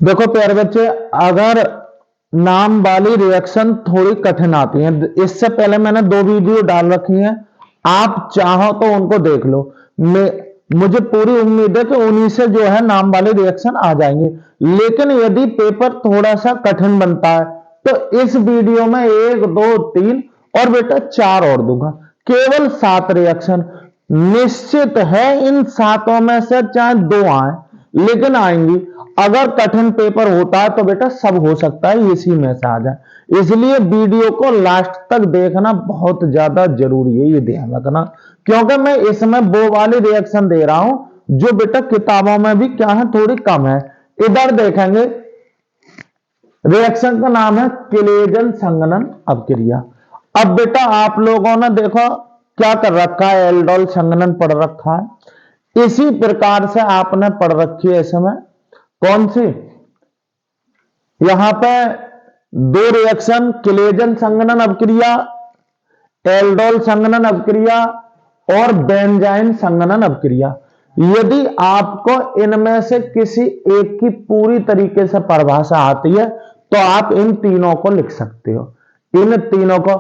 देखो प्यारे बच्चे, अगर नाम वाली रिएक्शन थोड़ी कठिन आती है, इससे पहले मैंने 2 वीडियो डाल रखी हैं, आप चाहो तो उनको देख लो। मुझे पूरी उम्मीद है कि उन्हीं से जो है नाम वाले रिएक्शन आ जाएंगे। लेकिन यदि पेपर थोड़ा सा कठिन बनता है तो इस वीडियो में 1 2 3 और बेटा 4 और दूंगा, केवल 7 रिएक्शन। निश्चित है इन 7 में से चाहे 2 आए, लेकिन आएंगी। अगर कठिन पेपर होता है तो बेटा सब हो सकता है इसी में से आ जाए। इसलिए वीडियो को लास्ट तक देखना बहुत ज्यादा जरूरी है, ये ध्यान रखना, क्योंकि मैं इसमें वो वाली रिएक्शन दे रहा हूं जो बेटा किताबों में भी क्या है, थोड़ी कम है। इधर देखेंगे, रिएक्शन का नाम है किलेजन संघनन अपक्रिया। अब बेटा आप लोगों ने देखो क्या कर रखा है, एल्डोल संघनन पढ़ रखा है। इसी प्रकार से आपने पढ़ रखी है इसमें कौन सी, यहां पे 2 रिएक्शन, किलेजन संघनन अपक्रिया, एल्डोल संघनन अपक्रिया और बेंजाइन संघनन अपक्रिया। यदि आपको इनमें से किसी एक की पूरी तरीके से परिभाषा आती है तो आप इन तीनों को लिख सकते हो। इन तीनों को,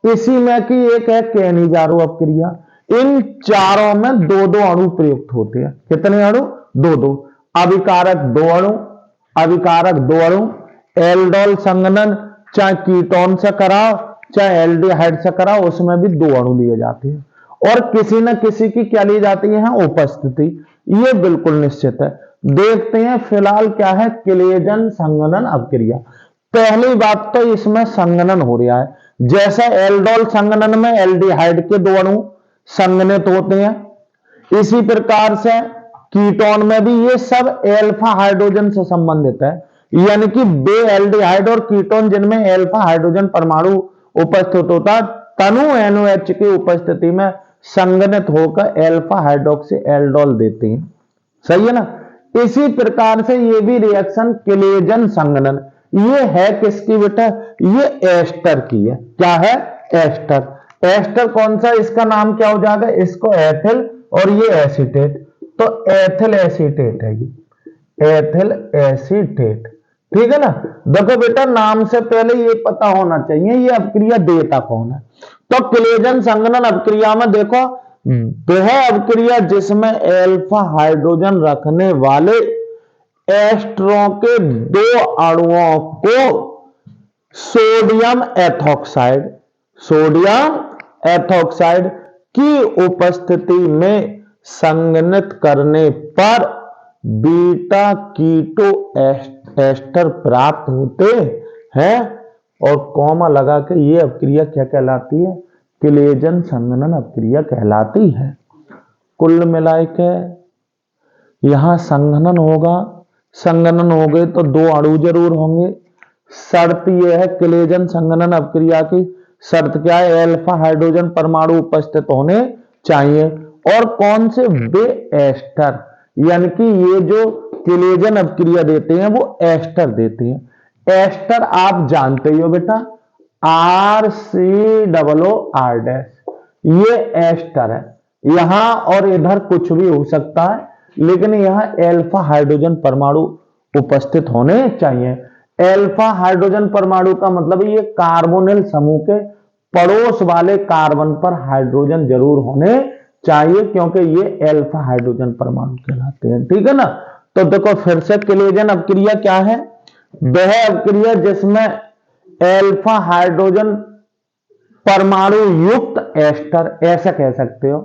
इसी में की एक है केनिजारो अपक्रिया। इन चारों में 2-2 अणु प्रयुक्त होते हैं। कितने अणु? 2-2। अभिकारक 2 अणु, अभिकारक 2 अणु। एल्डोल संघनन चाहे कीटोन से कराओ चाहे एल्डिहाइड से कराओ, उसमें भी 2 अणु लिए जाते हैं और किसी न किसी की क्या ली जाती है, उपस्थिति। ये बिल्कुल निश्चित है। देखते हैं फिलहाल क्या है, किलेजन संघनन अपक्रिया। पहली बात तो इसमें संघनन हो रहा है, जैसे एल्डोल संघनन में एल्डिहाइड के 2 अणु संघनित होते हैं, इसी प्रकार से कीटोन में भी ये सब एल्फा हाइड्रोजन से संबंधित है। यानी कि बे एल्डिहाइड और कीटोन जिनमें एल्फा हाइड्रोजन परमाणु उपस्थित होता, तनु NOH की उपस्थिति में संघनित होकर एल्फा हाइड्रोक्सी एल्डोल देते हैं। सही है ना। इसी प्रकार से ये भी रिएक्शन किलेजन संघनन, ये है किसकी बेटा, ये एस्टर की है। क्या है? एस्टर। एस्टर कौन सा, इसका नाम क्या हो जाएगा, इसको एथिल और ये एसीटेट, तो एथिल एसीटेट है ये, एथिल एसीटेट। ठीक है ना। देखो बेटा नाम से पहले ये पता होना चाहिए ये अपक्रिया देता कौन है। तो किलेजन संघनन अपक्रिया में देखो, वह अपक्रिया जिसमें एल्फा हाइड्रोजन रखने वाले एस्टरों के 2 अणुओं को सोडियम एथॉक्साइड, सोडियम एथॉक्साइड की उपस्थिति में संघनित करने पर बीटा कीटो एस्टर प्राप्त होते हैं। और कॉमा लगा के ये अपक्रिया क्या कहलाती है, किलेजन संघनन अपक्रिया कहलाती है। कुल मिलाए के यहां संघनन होगा, संघनन हो गए तो 2 अणु जरूर होंगे। शर्त यह है किलेजन संघनन अपक्रिया की, शर्त क्या है, एल्फा हाइड्रोजन परमाणु उपस्थित होने चाहिए। और कौन से, वे एस्टर, यानी कि ये जो किलेजन अपक्रिया देते हैं वो एस्टर देते हैं। एस्टर आप जानते ही हो बेटा, RCOOR-, ये एस्टर है। यहां और इधर कुछ भी हो सकता है, लेकिन यहां एल्फा हाइड्रोजन परमाणु उपस्थित होने चाहिए। एल्फा हाइड्रोजन परमाणु का मतलब ये कार्बोनिल समूह के पड़ोस वाले कार्बन पर हाइड्रोजन जरूर होने चाहिए, क्योंकि ये एल्फा हाइड्रोजन परमाणु कहलाते हैं। ठीक है ना। तो देखो फिर से, किलेजन अपक्रिया क्या है, वह अपक्रिया जिसमें एल्फा हाइड्रोजन परमाणु युक्त एस्टर, ऐसा कह सकते हो,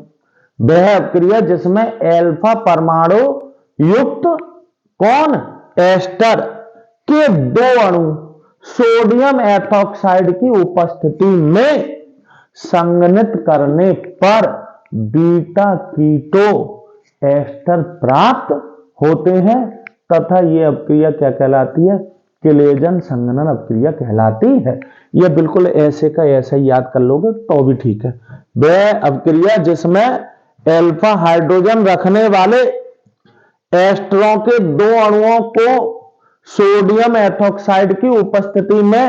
वह अपक्रिया जिसमें एल्फा परमाणु युक्त कौन, एस्टर के 2 अणु सोडियम एथॉक्साइड की उपस्थिति में संघनित करने पर बीटा कीटो एस्टर प्राप्त होते हैं, तथा यह अपक्रिया क्या कहलाती है, किलेजन संघनन अपक्रिया कहलाती है। यह बिल्कुल ऐसे का ऐसा ही याद कर लोगे तो भी ठीक है। वह अपक्रिया जिसमें एल्फा हाइड्रोजन रखने वाले एस्टरों के 2 अणुओं को सोडियम एथॉक्साइड की उपस्थिति में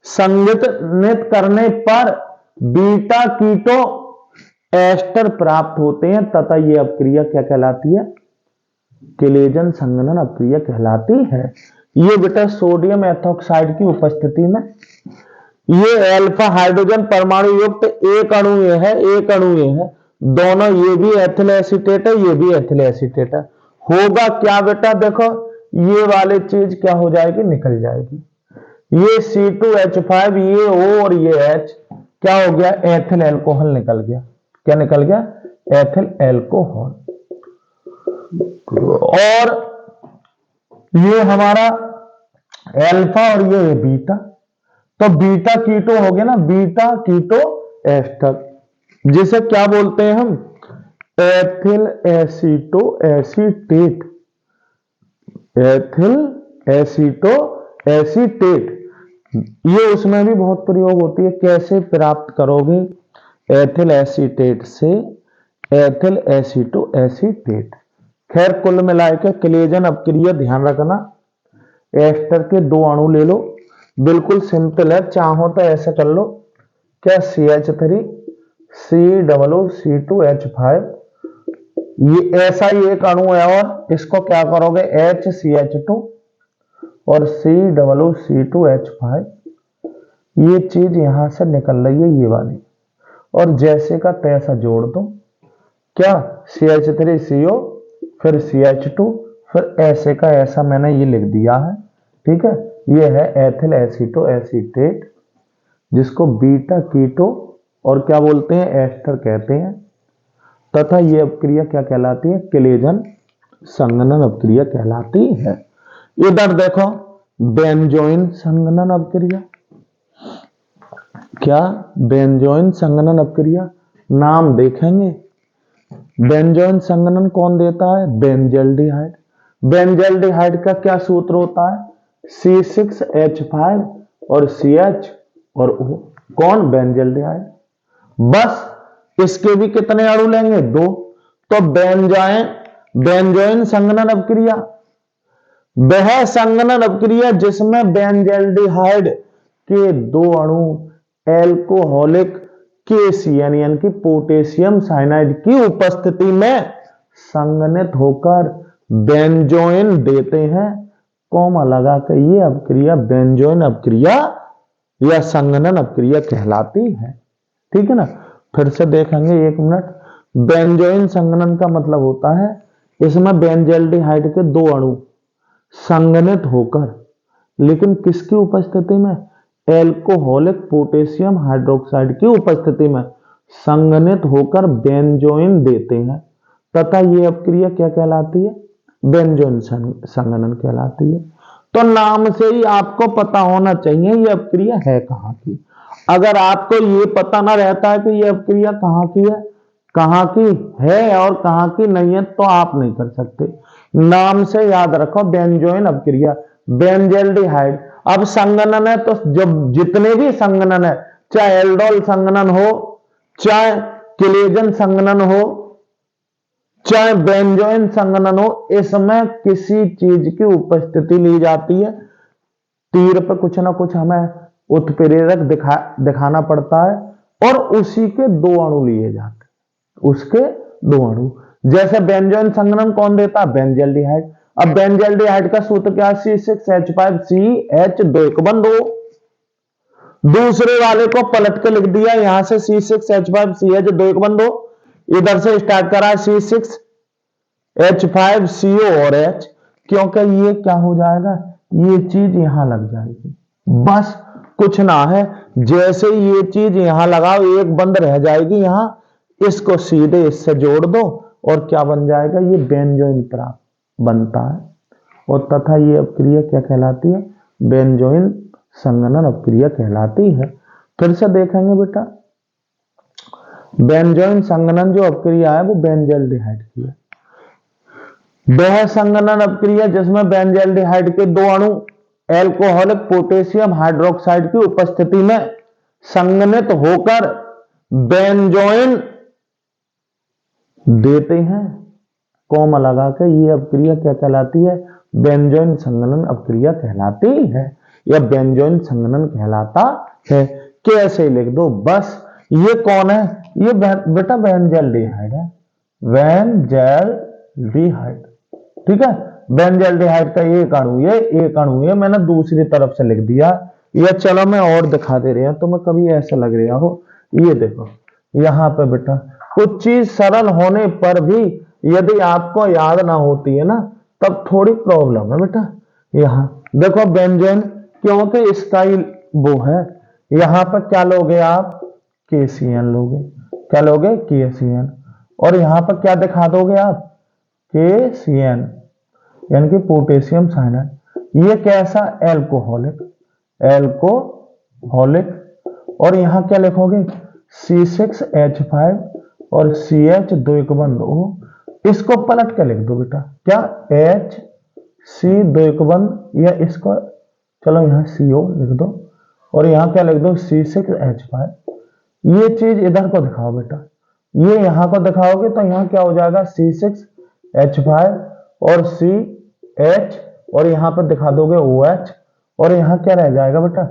संघनित करने पर बीटा कीटो एस्टर प्राप्त होते हैं, तथा यह अपक्रिया क्या कहलाती है, किलेजन संघनन अपक्रिया कहलाती है। ये बेटा सोडियम एथोक्साइड की उपस्थिति में, ये अल्फा हाइड्रोजन परमाणु युक्त एक अणु ये है, एक अणु ये है, दोनों, ये भी एथिल एसीटेट है, ये भी एथिल एसीटेट है। होगा क्या बेटा, देखो ये वाली चीज क्या हो जाएगी, निकल जाएगी। ये C2H5, ये O और ये H क्या हो गया, एथिल एल्कोहल निकल गया। क्या निकल गया, एथिल एल्कोहल। और ये हमारा अल्फा और ये बीटा, तो बीटा कीटो हो गया ना, बीटा कीटो एस्टर, जिसे क्या बोलते हैं हम, ethyl aceto acetate, ethyl aceto acetate. ये उसमें भी बहुत प्रयोग होती है, कैसे प्राप्त करोगे, एथिल एसीटेट से एथिल एसीटो एसीटेट। खैर कुल मिलाकर क्लेजन अपक्रिया ध्यान रखना, एस्टर के दो अणु ले लो, बिल्कुल सिंपल है, चाहो तो ऐसे कर लो, क्या CH3 COO2H5, ये ऐसा ही एक अणु है, और इसको क्या करोगे HCH2 और COO2H5, ये चीज यहां से निकल रही है ये वाली, और जैसे का तैसा जोड़ दो, क्या CH3CO फिर CH2 फिर ऐसे का ऐसा मैंने ये लिख दिया है, ठीक है। ये है एथिल एसीटो एसीटेट, जिसको बीटा कीटो और क्या बोलते हैं, एस्टर कहते हैं, तथा ये अपक्रिया क्या कहलाती है, क्लेजन संघनन अपक्रिया कहलाती है। इधर देखो बेंजोइन संघनन अपक्रिया, क्या बेंजोइन संघनन अपक्रिया, नाम देखेंगे, बेंजोइन संघनन कौन देता है, बेंजल्डिहाइड। बेंजल्डिहाइड का क्या सूत्र होता है, C6H5 और CH और O, कौन, बेंजल्डिहाइड। बस इसके भी कितने अणु लेंगे, दो, तो बेंजोइन संघनन अपक्रिया, वह संघनन अपक्रिया जिसमें बेंजल्डिहाइड के दो अणु एल्कोहलिक KCN यानी कि पोटेशियम साइनाइड की उपस्थिति में संघनित होकर बेंजोइन देते हैं, कॉमा लगा कर, ये अपक्रिया बेंजोइन अपक्रिया या संघनन अपक्रिया कहलाती है, ठीक है ना। फिर से देखेंगे, एक मिनट, बेंजोइन संघनन का मतलब होता है इसमें बेंजल्डिहाइड के दो अणु संघनित होकर, लेकिन किसकी उपस्थिति में, एल्कोहलिक पोटेशियम हाइड्रोक्साइड की उपस्थिति में संघनित होकर बेंजोइन देते हैं, तथा यह अपक्रिया क्या कहलाती है, बेंजोइन संघनन कहलाती है। तो नाम से ही आपको पता होना चाहिए ये अपक्रिया है कहां की। अगर आपको ये पता ना रहता है कि ये अपक्रिया कहां की है, कहां की है और कहां की नहीं है, तो आप नहीं कर सकते। नाम से याद रखो, बेंजोइन अपक्रिया, बेंजल्डिहाइड। अब संघनन है तो जब जितने भी संघनन है, चाहे एल्डोल संघनन हो, चाहे क्लेजन संघनन हो, चाहे बेंजोइन संघनन हो, इसमें किसी चीज की उपस्थिति ली जाती है, तीर पर कुछ ना कुछ हमें उत्प्रेरक दिखाना पड़ता है, और उसी के दो अणु लिए जाते हैं, उसके दो अणु। जैसे बेंजोइन संघनन कौन देता है, बेंजल्डिहाइड। अब बेंजल्डिहाइड का सूत्र क्या है, C6H5CH2 बंद हो, दूसरे वाले को पलट के लिख दिया, यहां से C6H5CH2 बंद हो, इधर से स्टार्ट करा C6H5CO और H, क्योंकि ये क्या हो जाएगा, ये चीज यहां लग जाएगी, बस कुछ ना है। जैसे ये चीज यहां लगाओ, एक बंद रह जाएगी यहां, इसको सीधे इससे जोड़ दो और क्या बन जाएगा, ये बेंजोइन प्राप्त बनता है, और तथा ये अपक्रिया क्या कहलाती है, बेंजोइन संघनन अपक्रिया कहलाती है। फिर से देखेंगे बेटा, बेंजोइन संघनन जो अपक्रिया है वो बेंजल्डिहाइड की है। वह संघनन अपक्रिया जिसमें बेंजल्डिहाइड के दो अणु एल्कोहलिक पोटेशियम हाइड्रोक्साइड की उपस्थिति में संघनित होकर बेंजोइन देते हैं, कॉमा लगा के, ये अपक्रिया क्या कहलाती है, बेंजोइन संघनन अपक्रिया कहलाती है, या बेंजोइन संघनन कहलाता है। कैसे लिख दो, बस ये कौन है, ये बेटा बेंजल्डिहाइड है, बेंजल्डिहाइड, ठीक है। बेंजल्डिहाइड का एक अणु, ये एक अणु है, मैंने दूसरी तरफ से लिख दिया। या चलो मैं और दिखा दे रहा हूं, तुम्हें कभी ऐसा लग रहा हो, ये देखो यहां पे बेटा कुछ चीज सरल होने पर भी यदि आपको याद ना होती है ना, तब थोड़ी प्रॉब्लम है बेटा। यहां देखो बेंजेन, क्योंकि स्टाइल वो है, यहां पर क्या लोगे आप, KCN लोगे, क्या लोगे, KCN, और यहां पर क्या दिखा दोगे आप, KCN, यानी कि पोटेशियम साइनाइड। ये कैसा, एल्कोहलिक, एल्कोहलिक, और यहां क्या लिखोगे, C6H5 और CH दो एक बंद O, इसको पलट के लिख दो बेटा, क्या, HC दो एक बंद, या इसको चलो यहां CO लिख दो, और यहां क्या लिख दो, C6H5। ये चीज इधर को दिखाओ बेटा, ये यहां को दिखाओगे तो यहां क्या हो जाएगा, C6H5 और CH, और यहां पर दिखा दोगे OH, और यहां क्या रह जाएगा बेटा,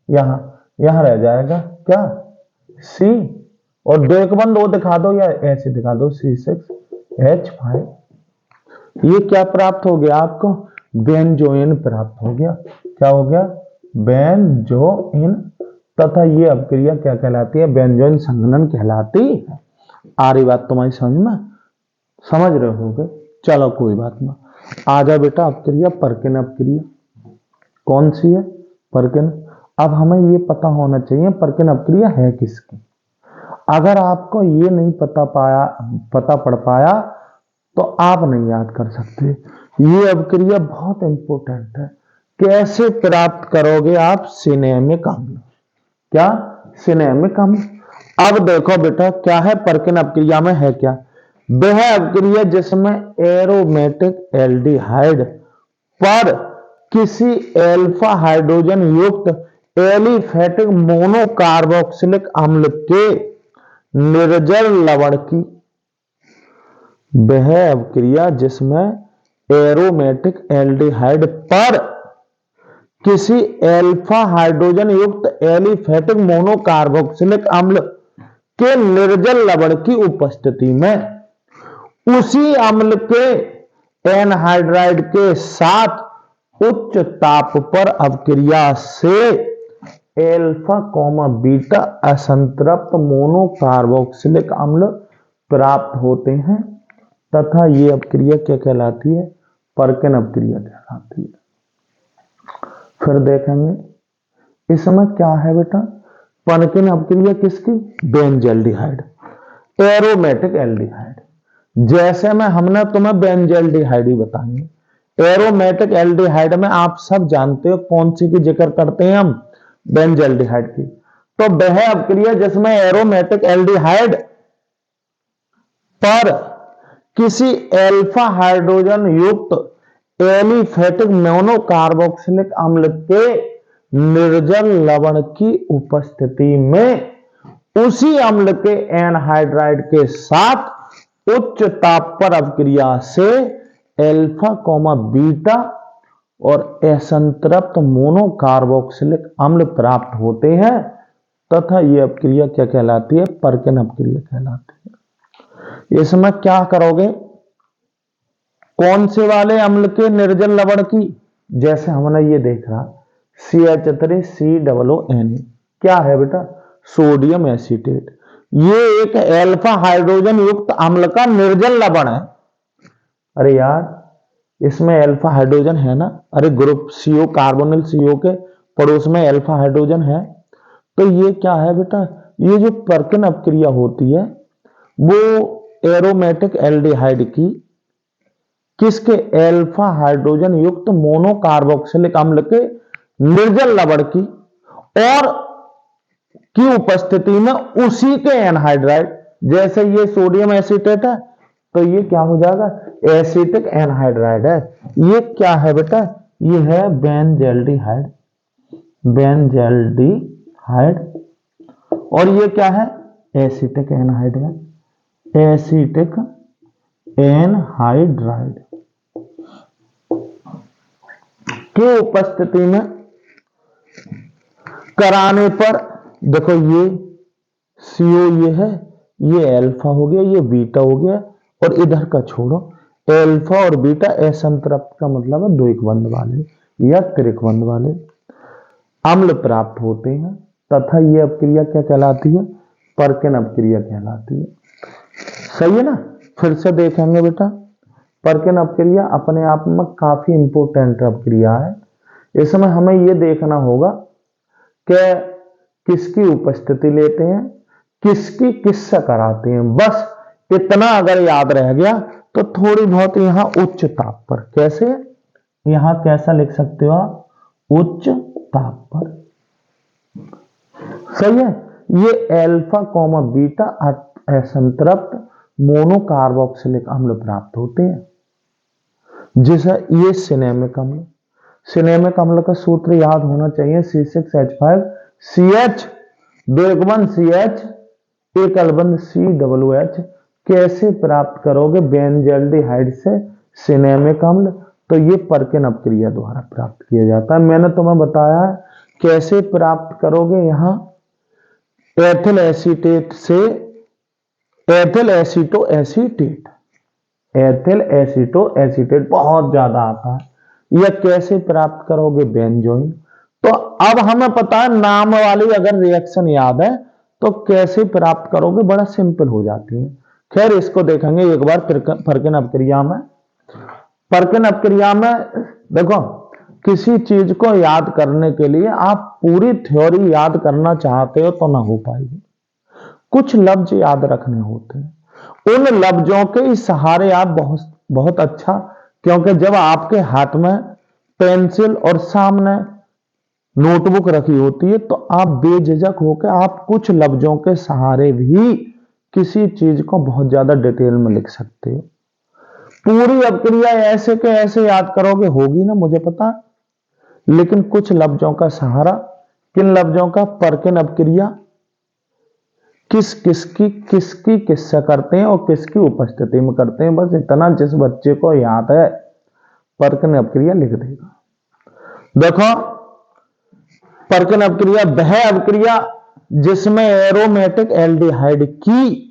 यहां रह जाएगा क्या, C, और दो एक बंद O दिखा दो, या ऐसे दिखा दो C6H5। ये क्या प्राप्त हो गया आपको, बेंजोइन प्राप्त हो गया। क्या हो गया, बेंजोइन, तथा ये अपक्रिया क्या कहलाती है, बेंजोइन संघनन कहलाती है। आ रही बात तुम्हारी समझ में, समझ रहे होगे, चलो कोई बात ना। आजा बेटा अपक्रिया, परकिन अपक्रिया कौन सी है, परकिन। अब हमें ये पता होना चाहिए परकिन अपक्रिया है किसकी। अगर आपको ये नहीं पता पड़ पाया तो आप नहीं याद कर सकते। ये अपक्रिया बहुत इंपॉर्टेंट है। कैसे प्राप्त करोगे आप, सिनेमिक अम्ल, क्या, सिनेमिक अम्ल। अब देखो बेटा क्या है परकिन अपक्रिया में, है क्या, वह अपक्रिया जिसमें एरोमेटिक एल्डिहाइड पर किसी एल्फा हाइड्रोजन युक्त एलिफेटिक मोनोकार्बोक्सिलिक अम्ल के निर्जल लवण की, वह अपक्रिया जिसमें एरोमेटिक एल्डिहाइड पर किसी एल्फा हाइड्रोजन युक्त एलिफेटिक मोनोकार्बोक्सिलिक अम्ल के निर्जल लवण की उपस्थिति में उसी अम्ल के एनहाइड्राइड के साथ उच्च ताप पर अपक्रिया से एल्फा बीटा असंतृप्त मोनोकार्बोक्सिलिक अम्ल प्राप्त होते हैं, तथा ये अपक्रिया क्या कहलाती है, परकिन अपक्रिया कहलाती है। फिर देखेंगे इसमें क्या है बेटा, परकिन अपक्रिया किसकी, बेंजल्डिहाइड, एरोमेटिक एल्डिहाइड। जैसे में हमने तुम्हें बेंजल्डिहाइड ही बताएंगे, एरोमेटिक एल्डिहाइड में आप सब जानते हो कौन सी की जिक्र करते हैं हम, बेंजल्डिहाइड की। तो वह अपक्रिया जिसमें एरोमेटिक एल्डिहाइड पर किसी एल्फा हाइड्रोजन युक्त एलिफेटिक मोनोकार्बोक्सिलिक अम्ल के निर्जल लवण की उपस्थिति में उसी अम्ल के एनहाइड्राइड के साथ उच्च ताप पर अपक्रिया से एल्फा बीटा और असंतृप्त मोनोकार्बोक्सिलिक अम्ल प्राप्त होते हैं, तथा यह अपक्रिया क्या कहलाती है, परकिन अपक्रिया कहलाती है। इसमें क्या करोगे, कौन से वाले अम्ल के निर्जल लवण की, जैसे हमने ये देखा CH3COONE, क्या है बेटा, सोडियम एसीटेट। ये एक एल्फा हाइड्रोजन युक्त अम्ल का निर्जल लवण है। अरे यार इसमें अल्फा हाइड्रोजन है ना, अरे ग्रुप CO कार्बोनिल CO के पड़ोस में अल्फा हाइड्रोजन है। तो ये क्या है बेटा, ये जो परकिन अपक्रिया होती है वो एरोमेटिक एल्डिहाइड की किसके, अल्फा हाइड्रोजन युक्त मोनोकार्बोक्सिलिक अम्ल के निर्जल लवण की और की उपस्थिति में उसी के एनहाइड्राइड, जैसे ये सोडियम एसीटेट है तो ये क्या हो जाएगा, एसिटिक एनहाइड्राइड है। ये क्या है बेटा, ये है बेंजल्डिहाइड, बेंजल्डिहाइड, और ये क्या है, एसिटिक एनहाइड्राइड, एसिटिक एनहाइड्राइड की उपस्थिति में कराने पर देखो ये CO ये है, ये अल्फा हो गया, ये बीटा हो गया, और इधर का छोड़ो एल्फा और बीटा असंतृप्त का मतलब है द्विक बंध वाले या त्रिक बंध वाले अम्ल प्राप्त होते हैं तथा ये अपक्रिया क्या कहलाती है? पर्किन अपक्रिया कहलाती है। सही है ना? फिर से देखेंगे बेटा, पर्किन अपक्रिया अपने आप में काफी इंपोर्टेंट अपक्रिया है। इसमें हमें यह देखना होगा कि किसकी उपस्थिति लेते हैं, किसकी किससे कराते हैं। बस इतना अगर याद रह गया तो थोड़ी बहुत यहां उच्च ताप पर, कैसे यहां कैसा लिख सकते हो आप? उच्च ताप पर। सही है। ये अल्फा कॉमा बीटा असंतृप्त मोनोकार्बोक्सिलिक अम्ल प्राप्त होते हैं जिसे ये सिनेमिक अम्ल। सिनेमिक अम्ल का सूत्र याद होना चाहिए C6H5CH द्विगुण CH एक अलबंध COOH। कैसे प्राप्त करोगे बेंजल्डिहाइड से सिनेमिक अम्ल? तो ये पर्किन अपक्रिया द्वारा प्राप्त किया जाता है। मैंने तुम्हें बताया है कैसे प्राप्त करोगे। यहां एथिल एसीटेट से ethyl aceto acetate, ethyl aceto acetate बहुत ज्यादा आता है। यह कैसे प्राप्त करोगे? बेंजोइन। तो अब हमें पता है नाम वाली अगर रिएक्शन याद है तो कैसे प्राप्त करोगे, बड़ा सिंपल हो जाती है। खैर इसको देखेंगे एक बार पर्किन अपक्रिया में। पर्किन अपक्रिया में देखो, किसी चीज को याद करने के लिए आप पूरी थ्योरी याद करना चाहते हो तो ना हो पाएगी। कुछ लफ्ज याद रखने होते हैं, उन लफ्जों के सहारे आप बहुत अच्छा, क्योंकि जब आपके हाथ में पेंसिल और सामने नोटबुक रखी होती है तो आप बेझिझक होकर आप कुछ लफ्जों के सहारे भी किसी चीज को बहुत ज्यादा डिटेल में लिख सकते हो। पूरी अपक्रिया ऐसे के ऐसे याद करोगे होगी ना, मुझे पता, लेकिन कुछ लफ्जों का सहारा। किन लफ्जों का? पर्किन अपक्रिया किसकी किससे करते हैं और किसकी उपस्थिति में करते हैं। बस इतना जिस बच्चे को याद है पर्किन अपक्रिया लिख देगा। देखो, पर्किन अपक्रिया वह अपक्रिया जिसमें एरोमेटिक एल्डिहाइड की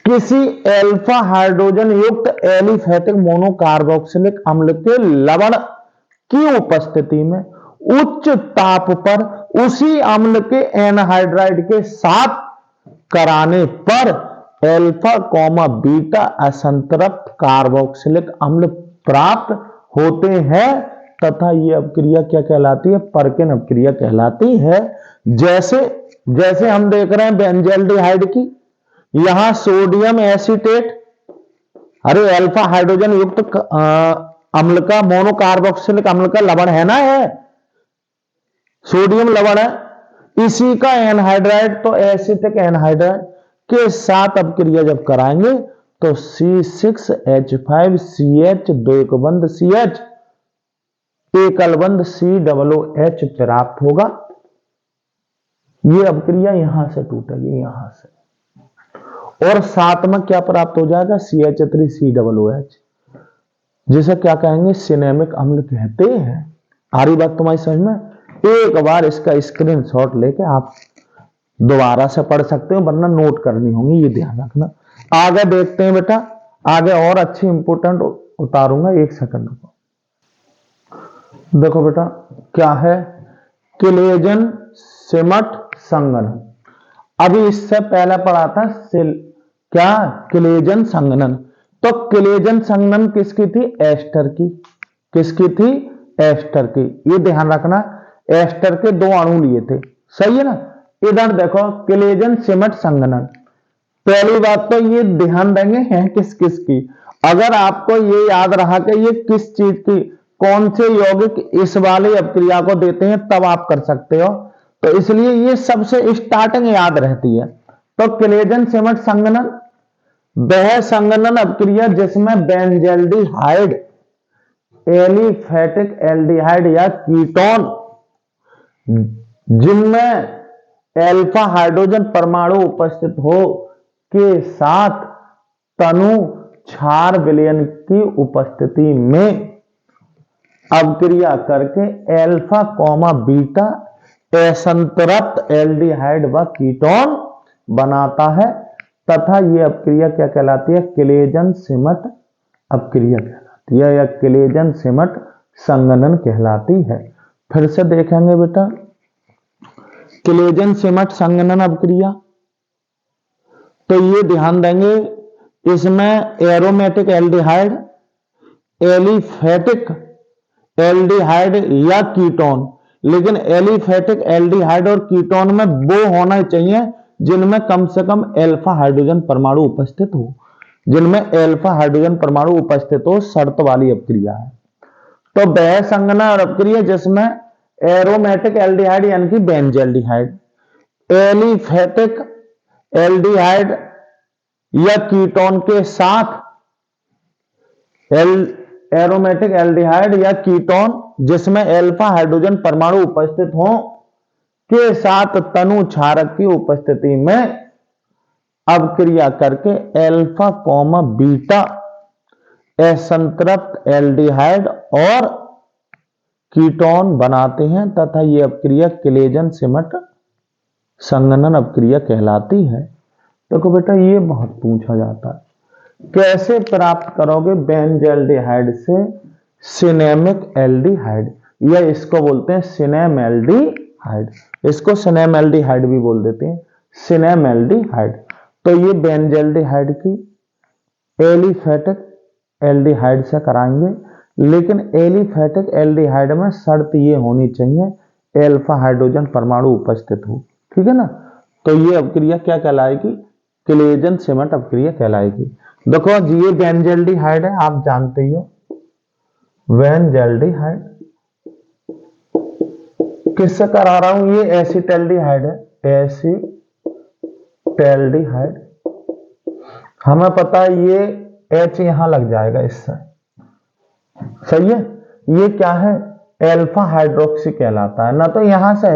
किसी अल्फा हाइड्रोजन युक्त एलिफेटिक मोनोकार्बोक्सिलिक अम्ल के लवण की उपस्थिति में उच्च ताप पर उसी अम्ल के एनहाइड्राइड के साथ कराने पर अल्फा कॉमा बीटा असंतृप्त कार्बोक्सिलिक अम्ल प्राप्त होते हैं तथा यह अपक्रिया क्या कहलाती है? पर्किन अपक्रिया कहलाती है। जैसे हम देख रहे हैं बेंजल्डिहाइड की, यहां सोडियम एसीटेट, अरे अल्फा हाइड्रोजन युक्त अम्ल का मोनोकार्बोक्सिलिक अम्ल का लवण है ना, है सोडियम लवण है, इसी का एनहाइड्राइड तो एसिटिक एनहाइड्राइड के साथ अपक्रिया जब कराएंगे तो C6H5CH द्विगुण CH एक अलबंध COOH प्राप्त होगा। यह अपक्रिया यहां से टूटेगी, यहां से, और साथ में क्या प्राप्त हो जाएगा? CH3COOH, जिसे क्या कहेंगे? सिनेमिक अम्ल कहते हैं। आ रही बात तुम्हारी समझ में? एक बार इसका स्क्रीनशॉट लेके आप दोबारा से पढ़ सकते हो, वरना नोट करनी होंगी, ये ध्यान रखना। आगे देखते हैं बेटा, आगे और अच्छी इंपोर्टेंट उतारूंगा, एक सेकंड को। देखो बेटा क्या है? क्लेजन सिमट संघनन। अभी इससे पहले पढ़ा था क्या? क्लेजन संघनन। तो क्लेजन संघनन किसकी थी? एस्टर की। किसकी थी? एस्टर की। ये ध्यान रखना, एस्टर के दो अणु लिए थे, सही है ना। इधर देखो क्लेजन सिमट संघनन। पहली बात तो ये ध्यान देंगे हैं किस किस की। अगर आपको ये याद रहा कि ये किस चीज की, कौन से यौगिक इस वाली अपक्रिया को देते हैं, तब आप कर सकते हो। तो इसलिए ये सबसे स्टार्टिंग याद रहती है। तो क्लेजन सिमट संघनन वह संघनन अपक्रिया जिसमें बेंजल्डिहाइड, एलिफेटिक एल्डिहाइड या कीटोन जिनमें अल्फा हाइड्रोजन परमाणु उपस्थित हो के साथ तनु क्षार विलयन की उपस्थिति में अपक्रिया करके अल्फा कॉमा बीटा असंतृप्त एल्डिहाइड व कीटोन बनाता है। तथा ये अपक्रिया क्या कहलाती है? क्लेजन सिमट अपक्रिया कहलाती है या क्लेजन सिमट संघनन कहलाती है। फिर से देखेंगे बेटा, क्लेजन सिमट संघनन अपक्रिया, तो ये ध्यान देंगे इसमें एरोमेटिक एल्डिहाइड, एलिफेटिक एल्डिहाइड या कीटोन, लेकिन एलिफेटिक एल्डिहाइड और कीटोन में वो होना चाहिए जिनमें कम से कम अल्फा हाइड्रोजन परमाणु उपस्थित हो, जिनमें अल्फा हाइड्रोजन परमाणु उपस्थित हो, शर्त वाली अपक्रिया है। तो वह संघनन अपक्रिया जिसमें एरोमेटिक एल्डिहाइड यानी कि बेंजल्डिहाइड, एलिफेटिक एल्डिहाइड या कीटोन के साथ एरोमेटिक एल्डिहाइड या कीटोन जिसमें अल्फा हाइड्रोजन परमाणु उपस्थित हो के साथ तनु क्षारक की उपस्थिति में अपक्रिया करके अल्फा कॉमा बीटा असंतृप्त एल्डिहाइड और कीटोन बनाते हैं तथा यह अपक्रिया क्लेजन सिमट संघनन अपक्रिया कहलाती है। देखो बेटा, ये बहुत पूछा जाता है, कैसे प्राप्त करोगे बेंजल्डिहाइड से सिनेमिक एल्डिहाइड, या इसको बोलते हैं सिनेमेल्डिहाइड, इसको सिनेमेल्डिहाइड भी बोल देते हैं, सिनेमेल्डिहाइड। तो ये बेंजल्डिहाइड की एलिफेटिक एल्डिहाइड से कराएंगे, लेकिन एलिफेटिक एल्डिहाइड में शर्त ये होनी चाहिए अल्फा हाइड्रोजन परमाणु उपस्थित हो, ठीक है ना। तो ये अपक्रिया क्या कहलाएगी? क्लेजन सिमट अपक्रिया कहलाएगी। देखो जी, ये बेंजल्डिहाइड है, आप जानते ही हो बेंजल्डिहाइड। किससे करा रहा हूं? ये एसिटल्डिहाइड है, एसिटल्डिहाइड। हमें पता है ये H यहां लग जाएगा इससे, सही है। ये क्या है? अल्फा हाइड्रोक्सी कहलाता है ना। तो यहां से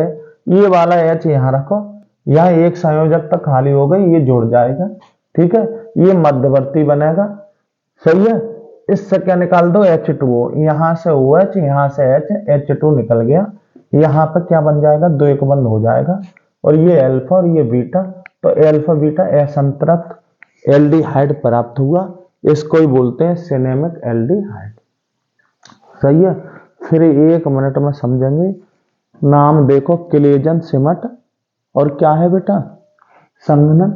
ये वाला H यहां रखो, यहां एक संयोजक तक खाली हो गई, ये जुड़ जाएगा, ठीक है। ये मध्यवर्ती बनेगा, सही है। इससे क्या निकाल दो? H2O, यहां से OH, यहां से H, H2 निकल गया, यहां पर क्या बन जाएगा? द्वैक बंध हो जाएगा, और ये अल्फा और ये बीटा, तो अल्फा बीटा असंतृप्त एल्डिहाइड प्राप्त हुआ, इसको ही बोलते हैं सिनेमिक एल्डिहाइड, सही है। फिर 1 मिनट में समझेंगे। नाम देखो, क्लेजन सिमट और क्या है बेटा? संघनन।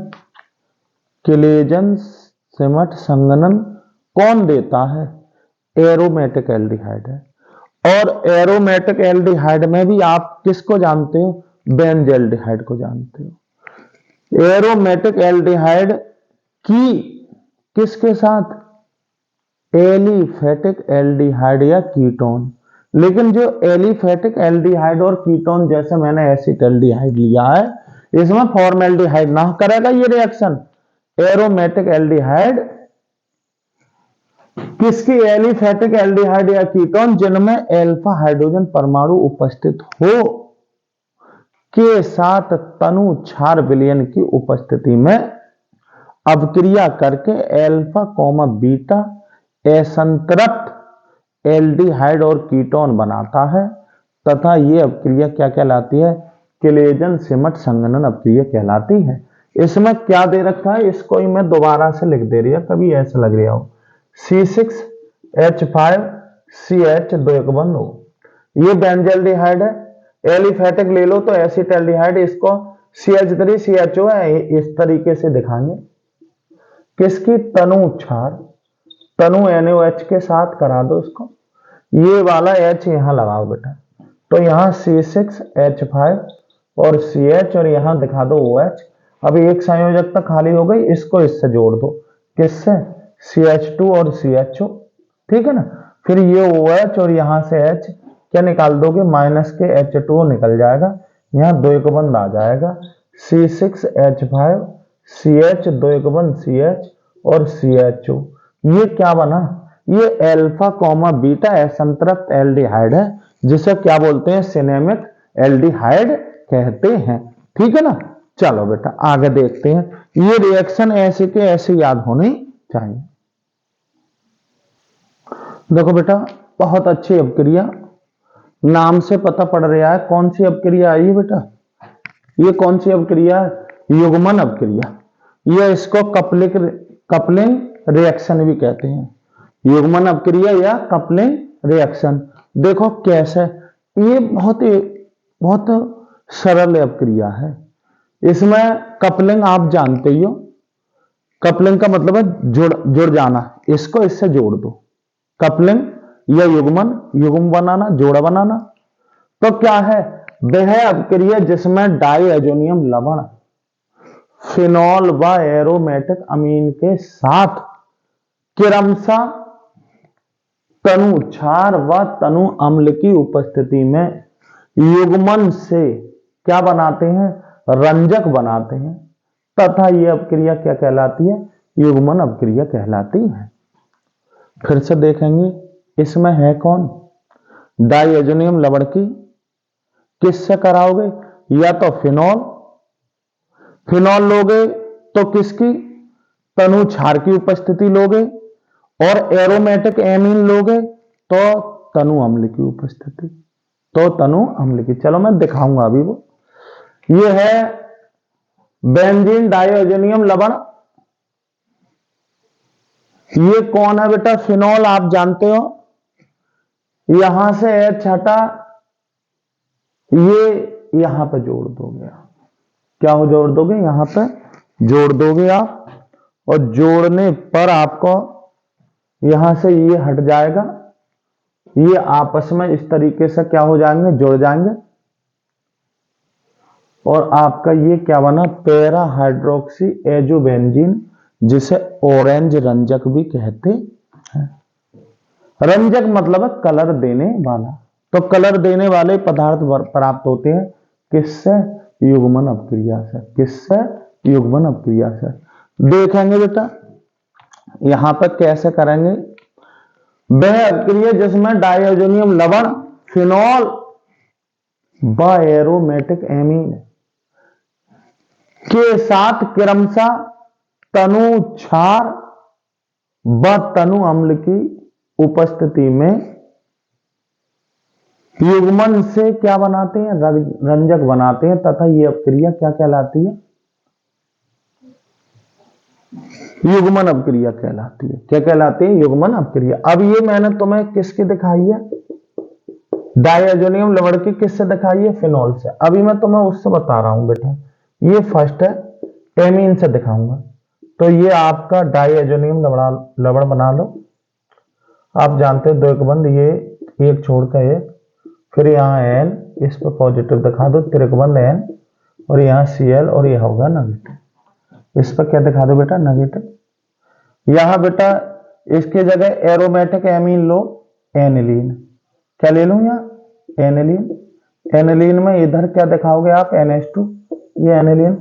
क्लेजन सिमट संघनन कौन देता है? एरोमेटिक एल्डिहाइड है। और एरोमेटिक एल्डिहाइड में भी आप किसको जानते हो? बेंजल्डिहाइड को जानते हो। एरोमेटिक एल्डिहाइड की किसके साथ? एलिफेटिक एल्डिहाइड या कीटोन। लेकिन जो एलिफेटिक एल्डिहाइड और कीटोन, जैसे मैंने एसिटल्डिहाइड लिया है, इसमें फॉर्मेल्डिहाइड ना करेगा ये रिएक्शन। एरोमेटिक एल्डिहाइड किसकी? एलिफेटिक एल्डिहाइड या कीटोन जिनमें अल्फा हाइड्रोजन परमाणु उपस्थित हो के साथ तनु क्षार विलयन की उपस्थिति में अपक्रिया करके अल्फा कॉमा बीटा असंतृप्त एल्डिहाइड और कीटोन बनाता है तथा यह अपक्रिया क्या कहलाती है? क्लेजन सिमट संघनन अपक्रिया कहलाती है। इसमें क्या दे रखा है? इसको ही मैं दोबारा से लिख दे रही है, कभी ऐसा लग रहा हो। C6H5CH द्वैक बंध हो, ये बेंजल्डिहाइड है। एलिफेटिक ले लो तो एसिटल्डिहाइड, इसको CH3CHO है, इस तरीके से दिखाएंगे। किसकी? तनु क्षार, तनु NaOH के साथ करा दो इसको। ये वाला H यहां लगाओ बेटा, तो यहां C6H5 और CH और यहां दिखा दो OH। अब एक संयोजक तक खाली हो गई, इसको इससे जोड़ दो। किससे? CH2 और CHO, ठीक है ना। फिर ये OH और यहां से H क्या निकाल दोगे? माइनस के H2O निकल जाएगा, यहां द्वैक बंध आ जाएगा। C6H5CH द्वैक बंध CH और CHO। ये क्या बना? ये अल्फा कॉमा बीटा असंतृप्त एल्डिहाइड है, जिसे क्या बोलते हैं? सिनेमिक एल्डिहाइड कहते हैं, ठीक है ना। चलो बेटा आगे देखते हैं। ये रिएक्शन ऐसे के ऐसे याद होनी चाहिए। देखो बेटा, बहुत अच्छी अपक्रिया, नाम से पता पड़ रहा है कौन सी अपक्रिया आई है बेटा। ये कौन सी अपक्रिया है? युग्मन अपक्रिया। या इसको कपलिंग रिएक्शन भी कहते हैं, युग्मन अपक्रिया या कपलिंग रिएक्शन। देखो कैसे, ये बहुत सरल अपक्रिया है। इसमें कपलिंग आप जानते ही हो, कपलिंग का मतलब है जुड़ जाना, इसको इससे जोड़ दो। कपलिंग या युग्म बनाना, जोड़ा बनाना। तो क्या है, वह अपक्रिया जिसमें डाइएजोनियम लवण फिनॉल व एरोमेटिक अमीन के साथ क्रमशः तनु क्षार व तनु अम्ल की उपस्थिति में युग्मन से क्या बनाते हैं, रंजक बनाते हैं, तथा यह अपक्रिया क्या कहलाती है, युग्मन अपक्रिया कहलाती है। फिर से देखेंगे, इसमें है कौन, डाइएजोनियम लवण की किससे कराओगे, या तो फिनॉल लोगे तो किसकी, तनु क्षार की उपस्थिति लोगे, और एरोमेटिक एमीन लोगे तो तनु अम्ल की उपस्थिति, तो तनु अम्ल की। चलो मैं दिखाऊंगा अभी वो। ये है बेंजीन डाइएजोनियम लवण। ये कौन है बेटा, फिनॉल, आप जानते हो। यहां से H हटा, ये यहां पे जोड़ दोगे आप, क्या हो जोड़ दोगे, यहां पे जोड़ दोगे आप, और जोड़ने पर आपको यहां से ये हट जाएगा, ये आपस में इस तरीके से क्या हो जाएंगे, जुड़ जाएंगे, और आपका ये क्या बना, पैरा हाइड्रोक्सी एजोबेंजीन, जिसे ऑरेंज रंजक भी कहते हैं। रंजक मतलब है कलर देने वाला। तो कलर देने वाले पदार्थ प्राप्त होते हैं किससे, युग्मन अपक्रिया से। किससे, युग्मन अपक्रिया से। देखेंगे बेटा यहां पर कैसे करेंगे। वह अपक्रिया जिसमें डाइएजोनियम लवण फिनॉल व एरोमेटिक एमीन के साथ क्रमशः तनु क्षार व तनु अम्ल की उपस्थिति में युग्मन से क्या बनाते हैं, रंजक बनाते हैं, तथा यह अपक्रिया क्या कहलाती है, युग्मन अपक्रिया कहलाती है। क्या कहलाती है, युग्मन अपक्रिया। अब ये मैंने तुम्हें किसकी दिखाई है, डाइएजोनियम लवण की। किससे दिखाई है, फिनॉल से। अभी मैं तुम्हें उससे बता रहा हूं बेटा, ये फर्स्ट है, एमीन से दिखाऊंगा। तो ये आपका डाइएजोनियम लवण बना लो। आप जानते हो दो एक बंद, ये एक छोड़कर एक, फिर यहाँ एन, इस पर पॉजिटिव दिखा दो, त्रिकबंध एन, और यहाँ Cl, और यह होगा नेगेटिव। इस पर क्या दिखा दो बेटा, नेगेटिव। यहां बेटा इसके जगह एरोमेटिक एमीन लो, एनिलीन। क्या ले लूं यहाँ, एनिलीन। एनिलीन में इधर क्या दिखाओगे आप, NH2, ये एनिलीन।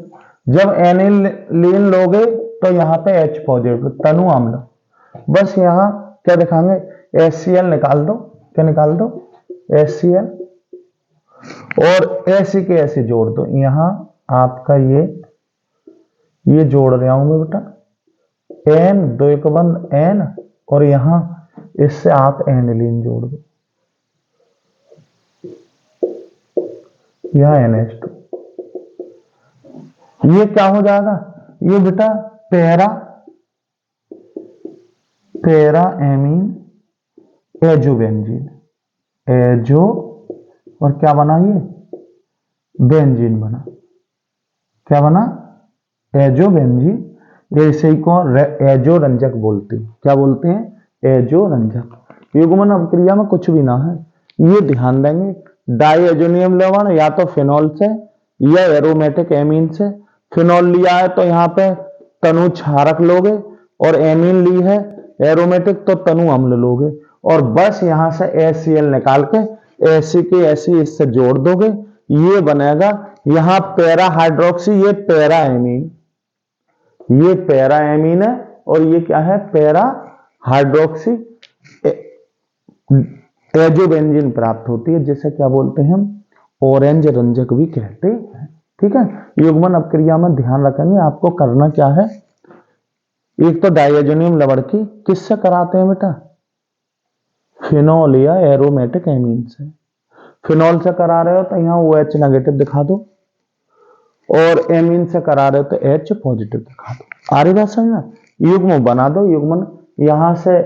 जब एनिलीन लोगे तो यहाँ पे H पॉजिटिव, तनु अम्ल। बस यहाँ क्या दिखाएंगे, HCl निकाल दो। क्या निकाल दो, HCl, और ऐसी के ऐसे जोड़ दो। यहां आपका ये जोड़ रहा हूं मैं बेटा, N, दो एक बंद N, और यहां इससे आप एनिलीन जोड़ दो, यह NH2। ये क्या हो जाएगा, ये बेटा पैरा एमीन एजोबेंजीन, एजो, और क्या बना, ये बेंजीन बना। क्या बना, एजोबेंजीन। इसे को एजो रंजक बोलते हैं। क्या बोलते हैं, एजो रंजक। युग्मन अपक्रिया में कुछ भी ना है, ये ध्यान देंगे। डाइएजोनियम लवण या तो फिनॉल से या एरोमेटिक एमीन से। फिनॉल लिया है तो यहाँ पे तनु क्षारक लोगे, और एमीन ली है एरोमेटिक तो तनु अम्ल लोगे, और बस यहां से HCl निकाल के ऐसी के ऐसी इससे जोड़ दोगे, ये बनेगा यहां पैरा हाइड्रोक्सी, ये पैरा एमीन, ये पैरा एमीन है, और ये क्या है, पैरा हाइड्रोक्सी एजोबेंजीन प्राप्त होती है, जिसे क्या बोलते हैं हम, ऑरेंज रंजक भी कहते हैं। ठीक है, युग्मन अपक्रिया में ध्यान रखेंगे आपको करना क्या है। एक तो डाइएजोनियम लवण की किससे कराते हैं बेटा, फिनॉल या एरोमेटिक एमीन से। फिनॉल से करा रहे हो तो यहाँ OH नेगेटिव दिखा दो, और एमीन से करा रहे हो तो H पॉजिटिव दिखा दो। आ रही बात समझ? युग्म बना दो, युग्मन यहां से